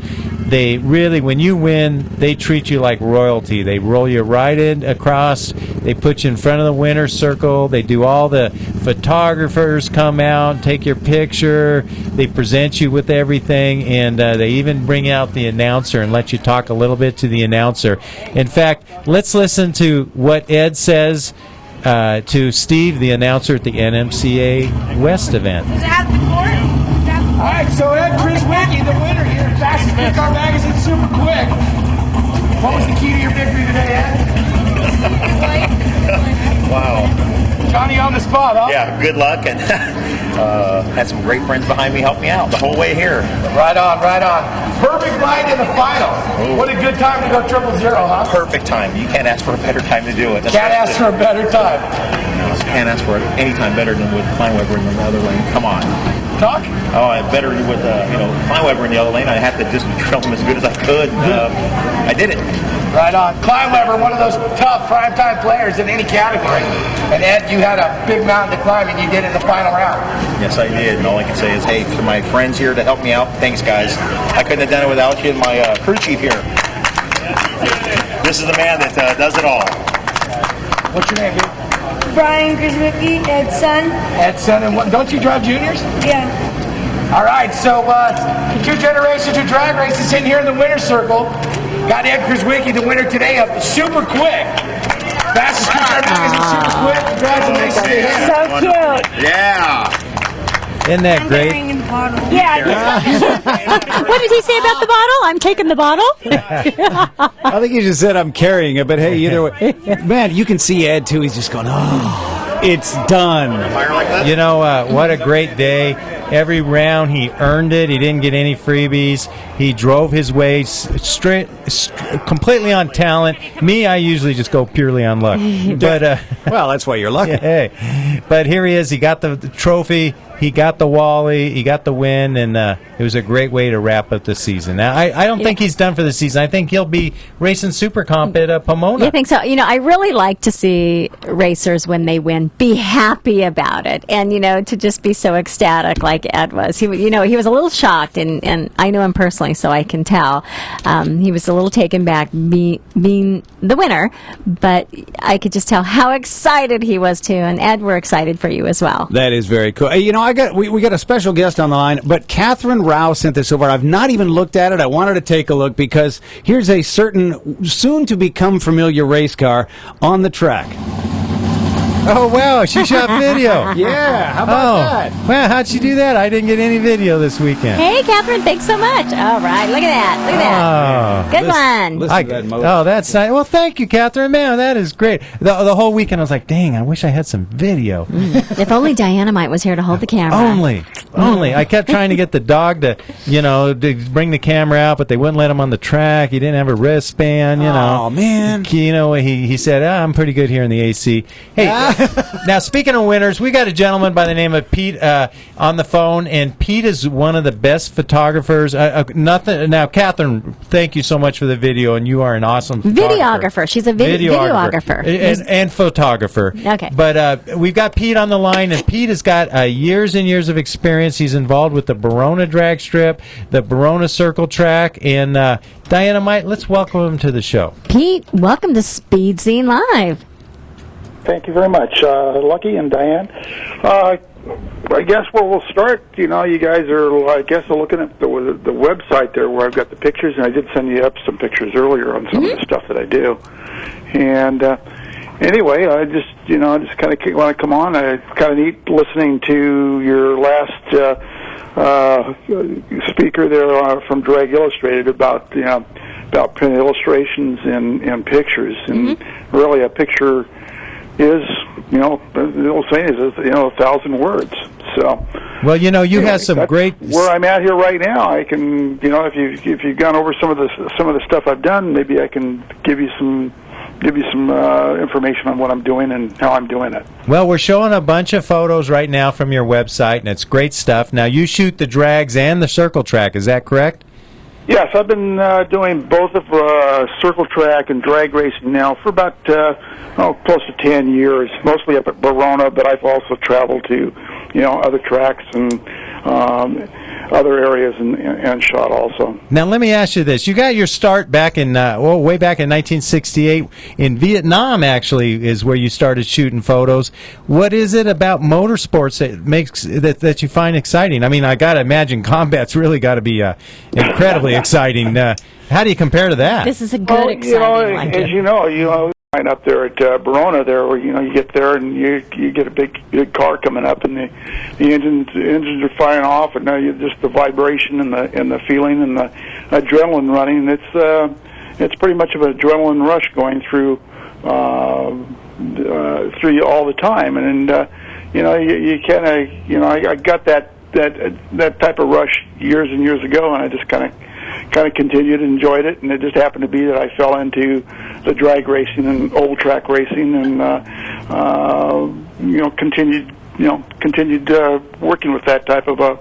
they really, when you win, they treat you like royalty. They roll you right in across. They put you in front of the winner's circle. They do all the photographers come out, take your picture. They present you with everything, and they even bring out the announcer and let you talk a little bit to the announcer. In fact, let's listen to what Ed says to Steve, the announcer at the NMCA West event. All right, so Ed Kriswicki, the winner here at Fastest Quick Car Magazine, super quick. What was the key to your victory today, Ed? Wow. Johnny on the spot, huh? Yeah, good luck, and had some great friends behind me help me out the whole way here. Right on. Perfect line in the final. What a good time to go 000, huh? Perfect time. You can't ask for a better time to do it. Can't ask for a better time. Can't ask for any time better than with Klein Weber in the other lane. Come on. Talk? Oh, better with Klein Weber in the other lane. I had to just drill him as good as I could. I did it. Right on. Klein Weber, one of those tough primetime players in any category. And Ed, you had a big mountain to climb, and you did it in the final round. Yes, I did. And all I can say is, hey, to my friends here to help me out, thanks, guys. I couldn't have done it without you and my crew chief here. This is the man that does it all. What's your name, dude? Brian Griswicki, Ed's son. Ed's son, and what, don't you drive juniors? Yeah. All right, so 2 generations of drag races in here in the winner's circle. Got Ed Kriswicki, the winner today of Super Quick. Fastest Quick Car Magazine, Super Quick. Congratulations to him. So cute. Yeah. Isn't that great? Yeah. What did he say about the bottle? I'm taking the bottle. I think he just said I'm carrying it, but hey, either way. Man, you can see Ed, too. He's just going, oh, it's done. You know, what a great day. Every round he earned it. He didn't get any freebies. He drove his way completely on talent. Me, I usually just go purely on luck. But well, that's why you're lucky. Hey, but here he is. He got the trophy. He got the Wally. He got the win, and it was a great way to wrap up the season. Now, I don't think he's done for the season. I think he'll be racing Super Comp at Pomona. You think so? You know, I really like to see racers when they win be happy about it, and to just be so ecstatic like Ed was. He was a little shocked, and I know him personally, so I can tell. He was a little taken back being the winner, but I could just tell how excited he was too. And Ed, we're excited for you as well. That is very cool. We got a special guest on the line, but Catherine Rao sent this over. I've not even looked at it. I wanted to take a look because here's a certain soon-to-become familiar race car on the track. Oh, wow, she shot video. Yeah, how about that? Well, how'd she do that? I didn't get any video this weekend. Hey, Catherine, thanks so much. All right, look at that. Look at that. Good one. Listen to that motor. Oh, that's nice. Well, thank you, Catherine. Man, that is great. The whole weekend I was like, dang, I wish I had some video. If only Dynamite was here to hold the camera. Only. I kept trying to get the dog to bring the camera out, but they wouldn't let him on the track. He didn't have a wristband, Oh, man. He said, I'm pretty good here in the AC. Hey, Now, speaking of winners, we got a gentleman by the name of Pete on the phone, and Pete is one of the best photographers. Now, Catherine, thank you so much for the video, and you are an awesome Videographer. She's a videographer. And photographer. Okay. But we've got Pete on the line, and Pete has got years and years of experience. He's involved with the Barona drag strip, the Barona circle track, and Diana, let's welcome him to the show. Pete, welcome to Speed Scene Live. Thank you very much, Lucky and Diane. I guess where we'll start, you guys are, looking at the website there where I've got the pictures, and I did send you up some pictures earlier on some of the stuff that I do. And anyway, I just kind of want to come on. It's kind of neat listening to your last speaker there from Drag Illustrated about print illustrations and pictures, and really a picture is, the old saying is, 1,000 words. So, well, you have some great. Where I'm at here right now, I can, if you've gone over some of the stuff I've done, maybe I can give you some information on what I'm doing and how I'm doing it. Well, we're showing a bunch of photos right now from your website, and it's great stuff. Now, you shoot the drags and the circle track, is that correct? Yes, I've been doing both of circle track and drag racing now for about close to 10 years, mostly up at Barona, but I've also traveled to other tracks and other areas and shot also. Now, let me ask you this. You got your start back in, way back in 1968. In Vietnam, actually, is where you started shooting photos. What is it about motorsports that makes that you find exciting? I mean, I got to imagine combat's really got to be incredibly exciting. How do you compare to that? This is a good, exciting one. As you know, right up there at Barona there, where you get there and you get a big car coming up, and the engines are firing off, and just the vibration and the feeling and the adrenaline running. It's pretty much of an adrenaline rush going through you all the time, and you kind of I got that type of rush years and years ago, and I just kind of continued and enjoyed it, and it just happened to be that I fell into the drag racing and old track racing, and continued working with that type of a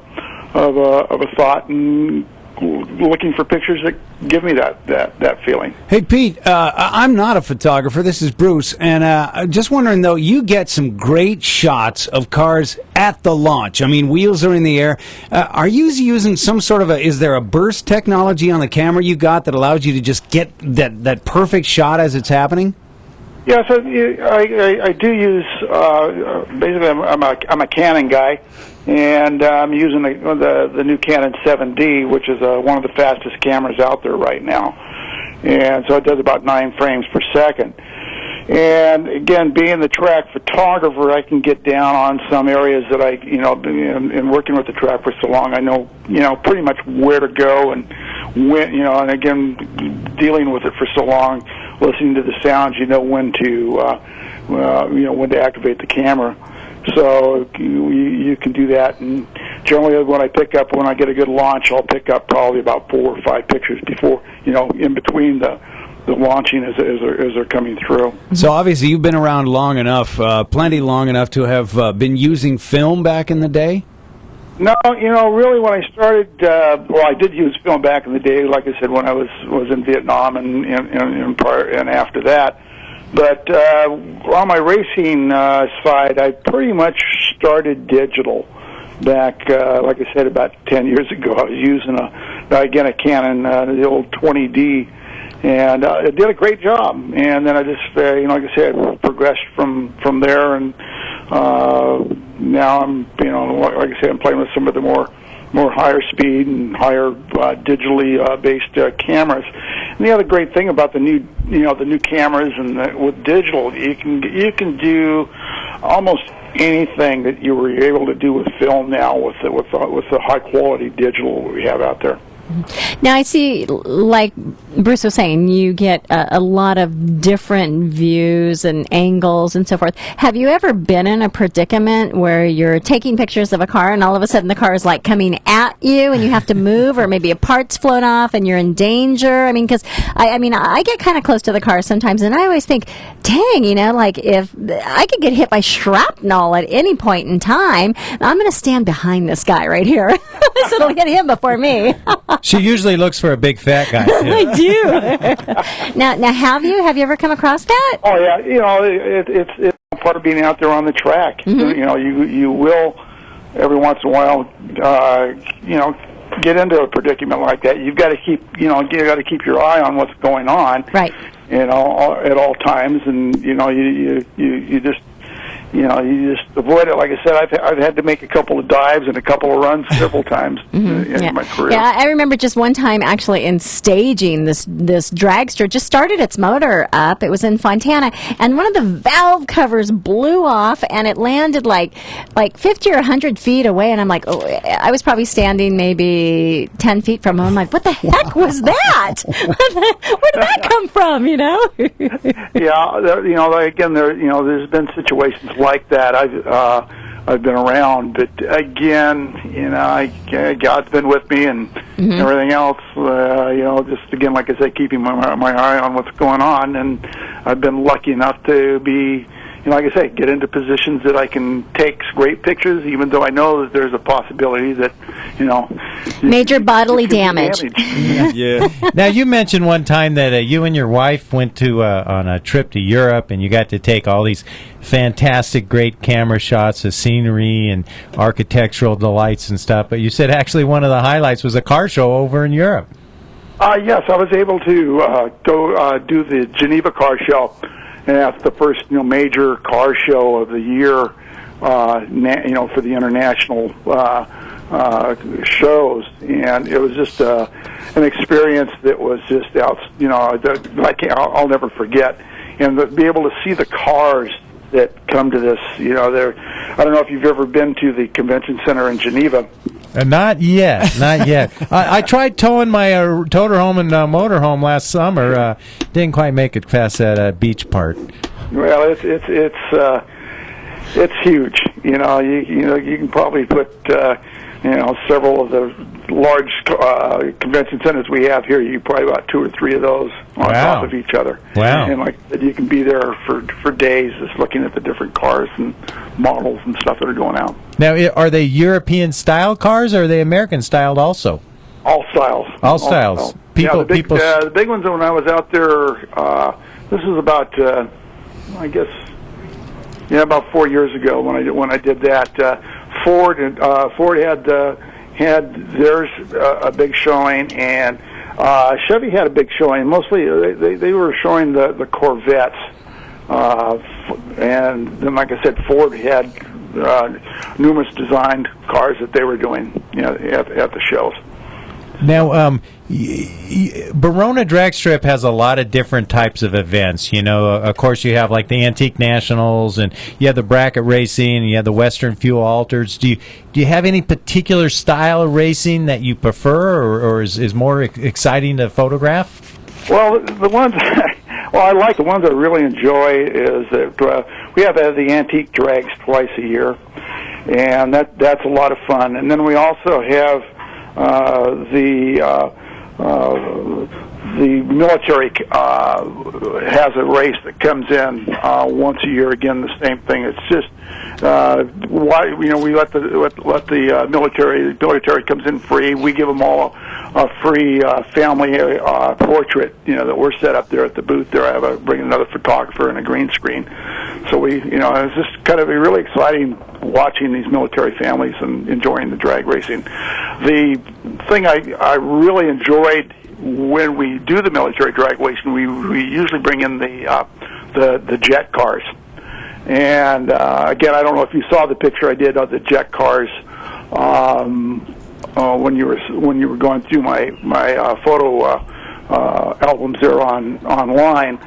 thought and looking for pictures that give me that feeling. Hey, Pete, I'm not a photographer. This is Bruce, and just wondering, though, you get some great shots of cars at the launch. I mean, wheels are in the air. Are you using some sort of is there a burst technology on the camera you got that allows you to just get that perfect shot as it's happening? Yes, I do use, basically I'm a Canon guy, and I'm using the new Canon 7D, which is one of the fastest cameras out there right now. And so it does about 9 frames per second. And again, being the track photographer, I can get down on some areas that in working with the track for so long, I know, pretty much where to go and when, and again, dealing with it for so long, listening to the sounds, when to, when to activate the camera. So you can do that, and generally when I get a good launch, I'll pick up probably about 4 or 5 pictures before, in between the launching as they're coming through. So obviously you've been around long enough, plenty long enough to have been using film back in the day? No, really when I started, I did use film back in the day, like I said, when I was in Vietnam and prior and after that. But on my racing side, I pretty much started digital back, like I said, about 10 years ago. I was using a Canon, the old 20D, and it did a great job. And then I just, like I said, progressed from there, and now I'm, like I said, I'm playing with some of the more higher speed and higher digitally based cameras. And the other great thing about the new cameras and with digital, you can do almost anything that you were able to do with film now with the high quality digital we have out there. Now, I see, like Bruce was saying, you get a lot of different views and angles and so forth. Have you ever been in a predicament where you're taking pictures of a car and all of a sudden the car is like coming at you and you have to move, or maybe a part's flown off and you're in danger? I mean, because I get kind of close to the car sometimes, and I always think, dang, like if I could get hit by shrapnel at any point in time, I'm going to stand behind this guy right here. So it'll hit him before me. She usually looks for a big fat guy. I do. Now, have you ever come across that? Oh yeah, it's part of being out there on the track. Mm-hmm. You will every once in a while, get into a predicament like that. You've got to keep your eye on what's going on, right? At all times, and you just avoid it. Like I said, I've had to make a couple of dives and a couple of runs several times in my career. Yeah, I remember just one time actually in staging this dragster just started its motor up. It was in Fontana, and one of the valve covers blew off, and it landed like 50 or 100 feet away. And I'm like, I was probably standing maybe 10 feet from him. I'm like, what the heck was that? Where did that come from? Yeah, again, there's been situations like that I've been around, but again, God's been with me and everything else. Just again, like I said, keeping my eye on what's going on, and I've been lucky enough to be, like I say, get into positions that I can take great pictures, even though I know that there's a possibility that major bodily damage. Yeah. Now, you mentioned one time that you and your wife went to on a trip to Europe, and you got to take all these fantastic, great camera shots of scenery and architectural delights and stuff. But you said actually one of the highlights was a car show over in Europe. Yes, I was able to go do the Geneva Car Show, and that's the first major car show of the year, for the international shows, and it was just an experience that was just I'll never forget, and to be able to see the cars that come to this. I don't know if you've ever been to the convention center in Geneva. Not yet. I tried towing my Toterhome and motorhome last summer. Didn't quite make it past that beach part. Well, it's huge. You can probably put several of the large convention centers we have here. You probably about 2 or 3 of those on top of each other. Wow! And like I said, you can be there for days just looking at the different cars and models and stuff that are going out. Now, are they European style cars, or are they American styled also? All styles. All styles. The big ones when I was out there. This was about, about 4 years ago when I did that. Ford had theirs a big showing, and Chevy had a big showing. Mostly they were showing the Corvettes, and then, like I said, Ford had numerous designed cars that they were doing at the shows. Now, Verona Drag Strip has a lot of different types of events. Of course, you have like the Antique Nationals, and you have the bracket racing, and you have the Western Fuel Alters. Do you have any particular style of racing that you prefer, or is more exciting to photograph? Well, the ones I like, the ones I really enjoy is that we have the antique drags twice a year, and that's a lot of fun. And then we also have the military has a race that comes in once a year. Again, the same thing. It's just we let the military. The military comes in free. We give them all a free family portrait. That we're set up there at the booth. There, I bring another photographer and a green screen. So it's just kind of really exciting watching these military families and enjoying the drag racing. The thing I really enjoyed when we do the military drag racing, we usually bring in the jet cars. And again, I don't know if you saw the picture I did of the jet cars when you were going through my photo albums there online.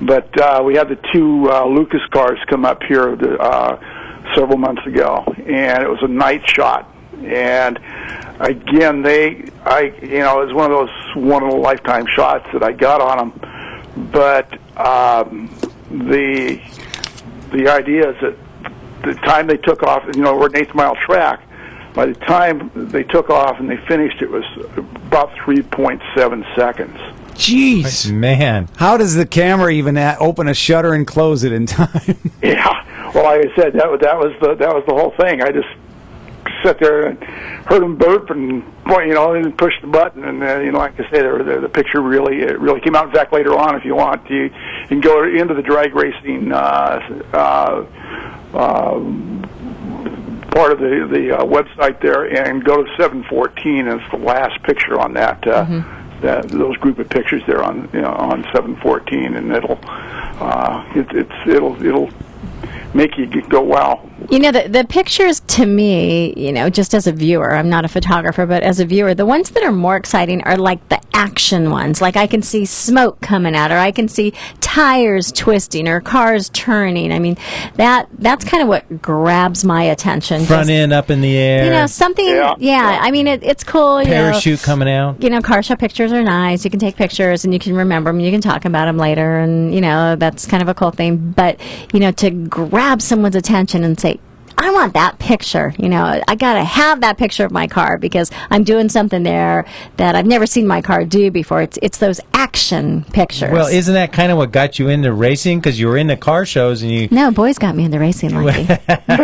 But we had the 2 Lucas cars come up here several months ago, and it was a night shot. And again, it was one of the lifetime shots that I got on them. But the idea is that the time they took off, we're an 8th mile track. By the time they took off and they finished, it was about 3.7 seconds. Jeez, man! How does the camera even open a shutter and close it in time? Yeah, well, like I said, that was the whole thing. I just sat there and heard them burp and and push the button, and like I say, the picture really came out. In fact, later on, if you want, you can go into the drag racing part of the website there and go to 714, and it's the last picture on that. Those group of pictures there on 714, and it'll make you go, wow. The pictures to me, just as a viewer, I'm not a photographer, but as a viewer, the ones that are more exciting are like the action ones. Like I can see smoke coming out, or I can see tires twisting, or cars turning. I mean, that's kind of what grabs my attention. Front end up in the air. Something, yeah. I mean, it's cool. Parachute coming out. Car show pictures are nice. You can take pictures and you can remember them. You can talk about them later, and, that's kind of a cool thing. But, to grab someone's attention and say, I want that picture. I got to have that picture of my car because I'm doing something there that I've never seen my car do before. It's those action pictures. Well, isn't that kind of what got you into racing? Because you were into car shows and you... No, boys got me into racing, Lucky. I'm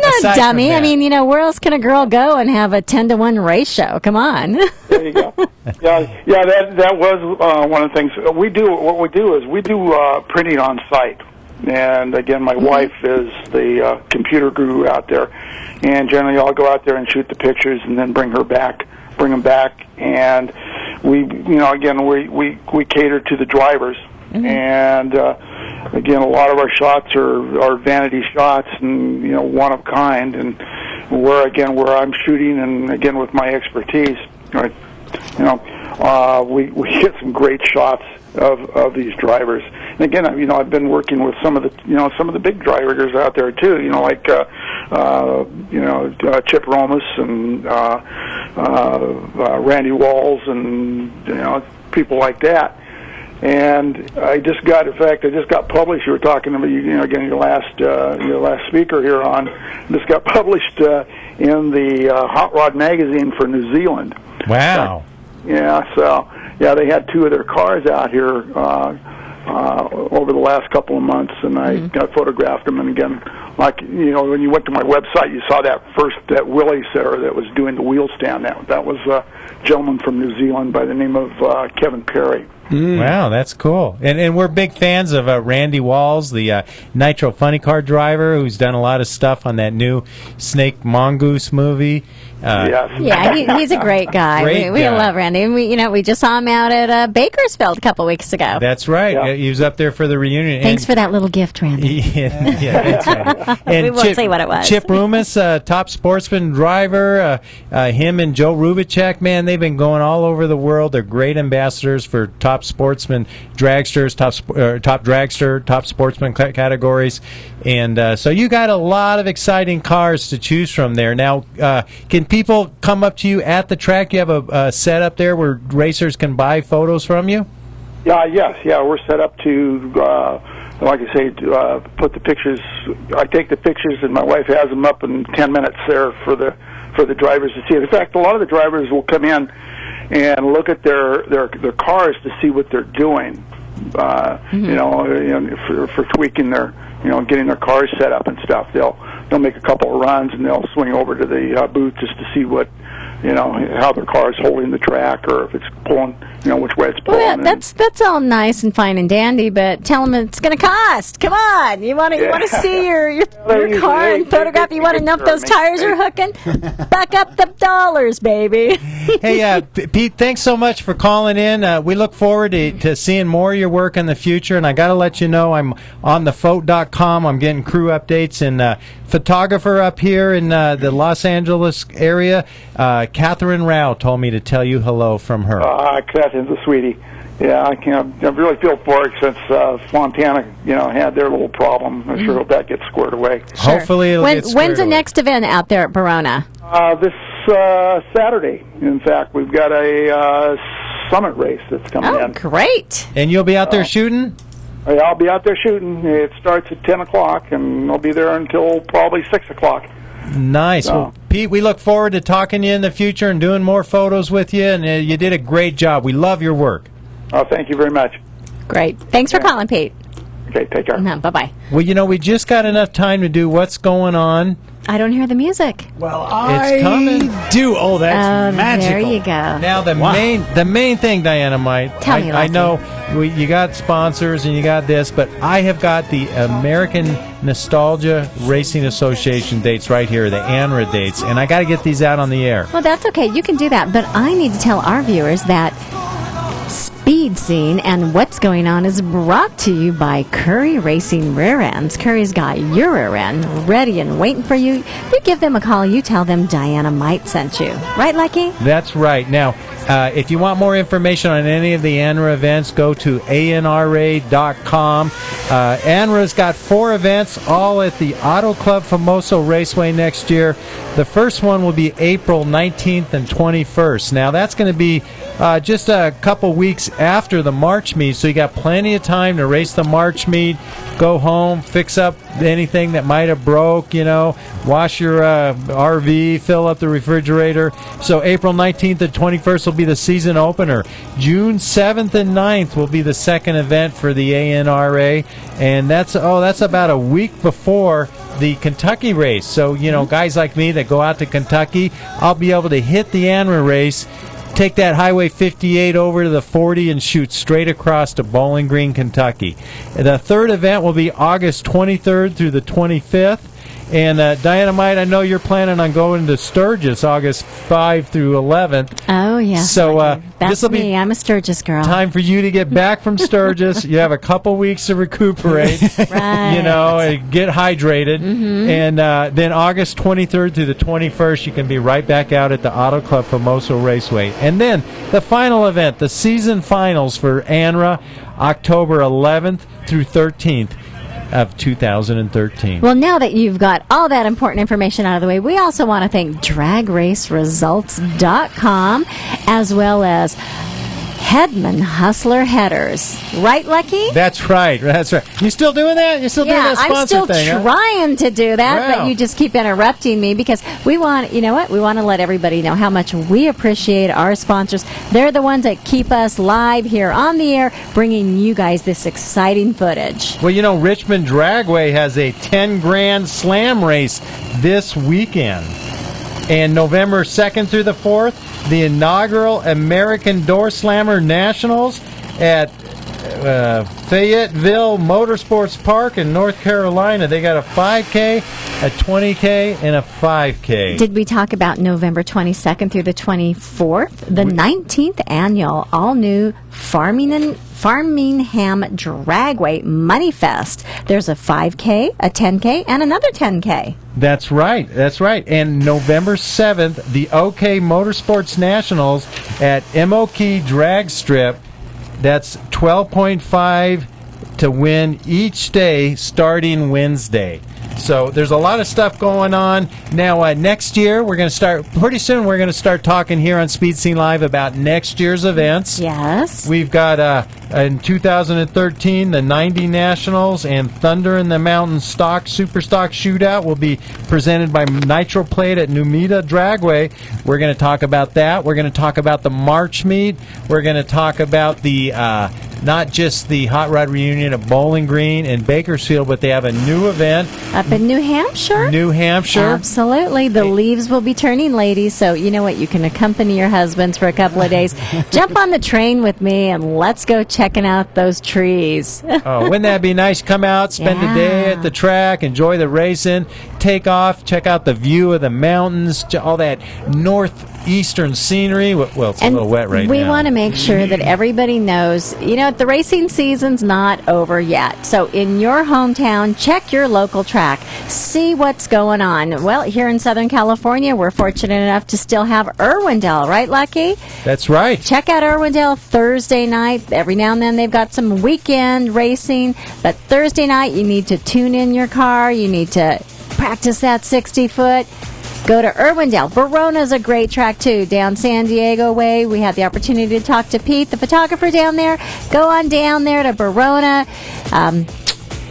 not dummy. I mean, where else can a girl go and have a 10-to-1 race show? Come on. There you go. Yeah. That was one of the things we do. What we do is we do printing on site. And again, my wife is the computer guru out there, and generally I'll go out there and shoot the pictures and then bring them back, and we cater to the drivers, and again, a lot of our shots are vanity shots and one of kind, and where I'm shooting, and again with my expertise, right, we get some great shots of these drivers. And again, I've been working with some of the big drivers out there too. Like Chip Romas and Randy Walls and people like that. And I just got published. You were talking about again your last speaker here on. Just got published in the Hot Rod magazine for New Zealand. Wow. Yeah, they had 2 of their cars out here over the last couple of months, and I photographed them. And again, when you went to my website, you saw that Willys there that was doing the wheel stand. That was a gentleman from New Zealand by the name of Kevin Perry. Wow, that's cool. And we're big fans of Randy Walls, the Nitro Funny Car driver, who's done a lot of stuff on that new Snake Mongoose movie. Yes. Yeah, he's a great guy. We love Randy. And we just saw him out at Bakersfield a couple weeks ago. That's right. Yeah. He was up there for the reunion. Thanks for that little gift, Randy. Thanks, Randy. And we won't say what it was. Chip Rumas, top sportsman driver, him and Joe Rubicek, man, they've been going all over the world. They're great ambassadors for top sportsman dragsters, top dragster, top sportsman categories. And so you got a lot of exciting cars to choose from there. Now, can people come up to you at the track? You have a setup there where racers can buy photos from you? Yes, we're set up to, like I say, put the pictures. I take the pictures, and my wife has them up in 10 minutes there for the drivers to see. In fact, a lot of the drivers will come in and look at their cars to see what they're doing. For tweaking their, getting their cars set up and stuff. They'll make a couple of runs and they'll swing over to the booth just to see what, how their car is holding the track, or if it's pulling, which way it's pulling. Well, that's all nice and fine and dandy, but tell them it's going to cost. Come on, you want to see your car and photograph. You want to know if those tires are hooking. Back up the dollars, baby. Hey, Pete, thanks so much for calling in. We look forward to seeing more of your work in the future, and I got to let you know I'm on thefot.com. I'm getting crew updates, and photographer up here in the Los Angeles area, Catherine Rao told me to tell you hello from her. Catherine's a sweetie. Yeah, I really feel for it since Fontana, had their little problem. I'm sure that gets squared away. Sure. Hopefully it'll get squared When's the away. next event out there at Verona? This Saturday, in fact, we've got a summit race that's coming in. Great. And you'll be out there shooting? I'll be out there shooting. It starts at 10 o'clock, and I'll be there until probably 6 o'clock. Nice. Well, Pete, we look forward to talking to you in the future and doing more photos with you, and you did a great job. We love your work. Oh, thank you very much. Great. Thanks for calling, Pete. Okay, take care. Bye-bye. Well, we just got enough time to do what's going on. I don't hear the music. Well, It's coming. do. Oh, that's magical. There you go. Now the main thing, Dynamite. Tell me, I Lucky. know you got sponsors and you got this, but I have got the American Nostalgia Racing Association dates right here, the ANRA dates, and I got to get these out on the air. Well, that's okay. You can do that. But I need to tell our viewers that Speed Scene and What's Going On is brought to you by Curry Racing Rear Ends. Curry's got your rear end ready and waiting for you. You give them a call. You tell them Diana Might sent you. Right, Lucky? That's right. Now, if you want more information on any of the ANRA events, go to anra.com. ANRA's got 4 events, all at the Auto Club Famoso Raceway next year. The first one will be April 19th and 21st. Now, that's going to be just a couple weeks after the March meet, so you got plenty of time to race the March meet, go home, fix up anything that might have broke, wash your RV, fill up the refrigerator. So April 19th and 21st will be the season opener. June 7th and 9th will be the second event for the ANRA, and that's about a week before the Kentucky race. So, guys like me that go out to Kentucky, I'll be able to hit the ANRA race, take that Highway 58 over to the 40 and shoot straight across to Bowling Green, Kentucky. The third event will be August 23rd through the 25th. And Dynamite, I know you're planning on going to Sturgis August 5 through 11th. Oh, yes. So that's this will be me. I'm a Sturgis girl. time for you to get back from Sturgis. You have a couple weeks to recuperate, Right. and get hydrated. And then August 23rd through the 21st, you can be right back out at the Auto Club Famoso Raceway. And then the final event, the season finals for ANRA, October 11th through 13th. Of 2013. Well, now that you've got all that important information out of the way, we also want to thank DragRaceResults.com as well as Hedman Hustler Headers. Right, Lucky? That's right. You still doing that? You still doing that sponsor I'm still thing? Huh? trying to do that, Wow. but you just keep interrupting me because we want, we want to let everybody know how much we appreciate our sponsors. They're the ones that keep us live here on the air, bringing you guys this exciting footage. Well, Richmond Dragway has a 10 grand slam race this weekend. And November 2nd through the 4th, the inaugural American Door Slammer Nationals at Fayetteville Motorsports Park in North Carolina. They got a 5K, a 20K, and a 5K. Did we talk about November 22nd through the 24th? The 19th annual all-new Farmingham Dragway Money Fest. There's a 5K, a 10K, and another 10K. That's right. And November 7th, the OK Motorsports Nationals at MOK Drag Strip. That's 12.5 to win each day starting Wednesday. So there's a lot of stuff going on. Now, next year, pretty soon we're going to start talking here on Speed Scene Live about next year's events. Yes. We've got, in 2013, the 90 Nationals and Thunder in the Mountain Super Stock Shootout will be presented by Nitro Plate at Numita Dragway. We're going to talk about that. We're going to talk about the March meet. We're going to talk about the not just the Hot Rod Reunion at Bowling Green and Bakersfield, but they have a new event. Up in New Hampshire? New Hampshire. Absolutely. The leaves will be turning, ladies. So you know what? You can accompany your husbands for a couple of days. Jump on the train with me and let's go checking out those trees. Oh, wouldn't that be nice? Come out, spend a day at the track, enjoy the racing, take off, check out the view of the mountains, all that northeastern scenery. Well, it's a little wet right now. We want to make sure that everybody knows, the racing season's not over yet. So in your hometown, check your local track. See what's going on. Well, here in Southern California, we're fortunate enough to still have Irwindale, right, Lucky? That's right. Check out Irwindale Thursday night. Every now and then they've got some weekend racing, but Thursday night you need to tune in your car. You need to practice that 60-foot. Go to Irwindale. Verona's a great track, too. Down San Diego way. We had the opportunity to talk to Pete, the photographer down there. Go on down there to Verona.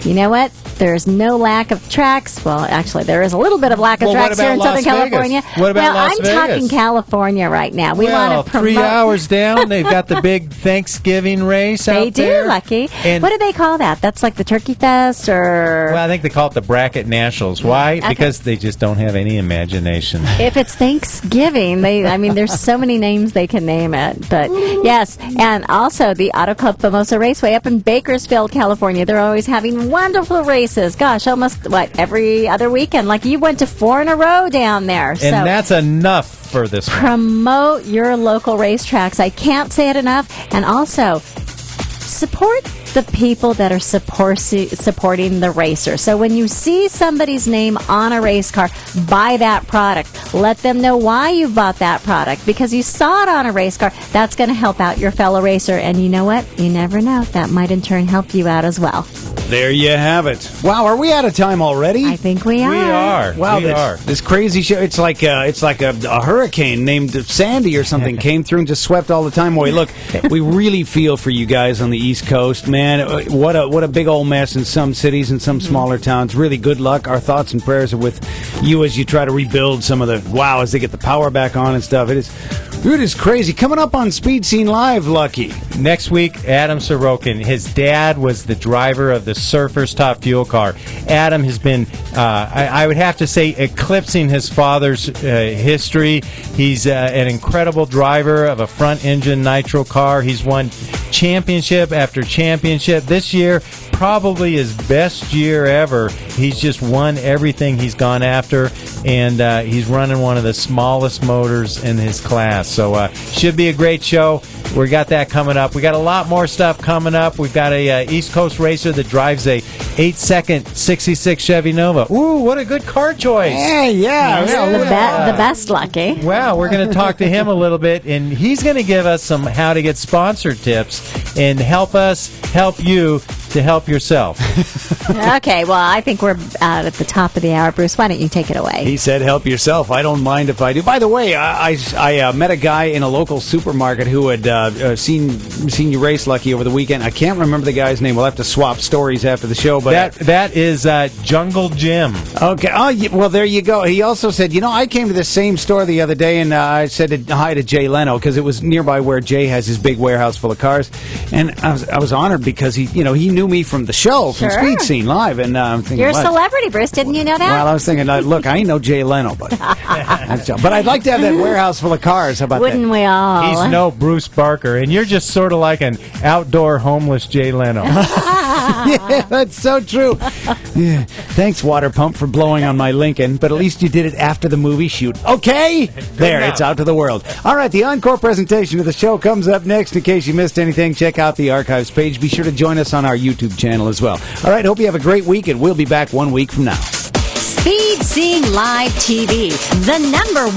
You know what? There's no lack of tracks. Well, actually, there is a little bit of lack of tracks here in Southern California. What about Las Vegas? I'm talking California right now. We want to promote. 3 hours down, they've got the big Thanksgiving race out there. They do, Lucky. And what do they call that? That's like the Turkey Fest, or? Well, I think they call it the Bracket Nationals. Why? Okay. Because they just don't have any imagination. If it's Thanksgiving, there's so many names they can name it. But yes, and also the Auto Club Famoso Raceway up in Bakersfield, California. They're always having wonderful races. Gosh, almost every other weekend. Like you went to 4 in a row down there. And that's enough for this one. Promote your local racetracks. I can't say it enough. And also, support the people that are supporting the racer. So when you see somebody's name on a race car, buy that product. Let them know why you bought that product. Because you saw it on a race car, that's going to help out your fellow racer. And you know what? You never know. That might in turn help you out as well. There you have it. Wow, are we out of time already? I think we are. We are. Wow, this crazy show. It's like a hurricane named Sandy or something came through and just swept all the time away. Look, we really feel for you guys on the East Coast, man. What a big old mess in some cities and some smaller towns. Really good luck. Our thoughts and prayers are with you as you try to rebuild some of as they get the power back on and stuff. It is crazy. Coming up on Speed Scene Live, Lucky. Next week, Adam Sorokin. His dad was the driver of the Surfer's Top Fuel car. Adam has been, I would have to say, eclipsing his father's history. He's an incredible driver of a front-engine nitro car. He's won championship after championship. This year, probably his best year ever. He's just won everything he's gone after, and he's running one of the smallest motors in his class. So should be a great show. We got that coming up. We got a lot more stuff coming up. We've got a East Coast racer that drives a 8-second 66 Chevy Nova. Ooh, what a good car choice. Yeah. The best, Lucky. Wow, we're going to talk to him a little bit, and he's going to give us some how to get sponsored tips and help you to help yourself. Okay, well, I think we're at the top of the hour. Bruce, why don't you take it away? He said help yourself. I don't mind if I do. By the way, I met a guy in a local supermarket who had seen you race, Lucky, over the weekend. I can't remember the guy's name. We'll have to swap stories after the show. But that is Jungle Jim. Okay. Oh, well, there you go. He also said, I came to the same store the other day, and I said hi to Jay Leno because it was nearby where Jay has his big warehouse full of cars, and I was honored because he knew me from the show, from Speed Scene Live, and I'm thinking, you're a celebrity, Bruce. Didn't you know that? Well, I was thinking, look, I ain't no Jay Leno, but I'd like to have that warehouse full of cars. How about Wouldn't that? we all? He's no Bruce Barker, and you're just sort of like an outdoor homeless Jay Leno. Yeah, that's so true. Yeah. Thanks, Water Pump, for blowing on my Lincoln, but at least you did it after the movie shoot. Okay? There, it's out to the world. All right, the encore presentation of the show comes up next. In case you missed anything, check out the archives page. Be sure to join us on our YouTube channel as well. All right, hope you have a great week, and we'll be back 1 week from now. Speed Scene Live TV, the #1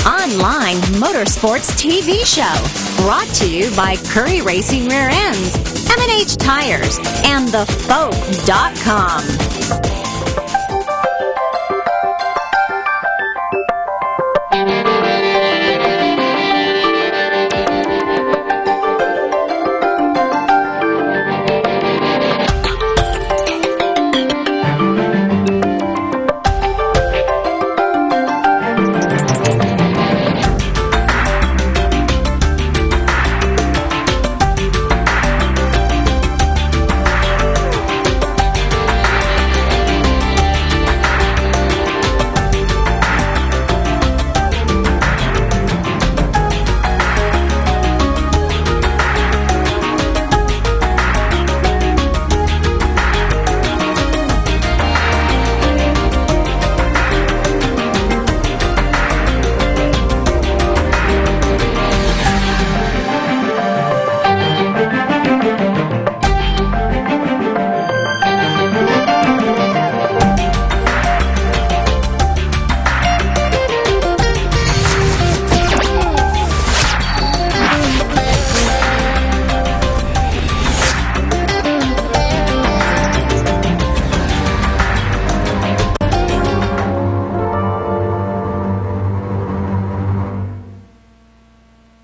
online motorsports TV show. Brought to you by Curry Racing Rear Ends, M&H Tires, and TheFolk.com.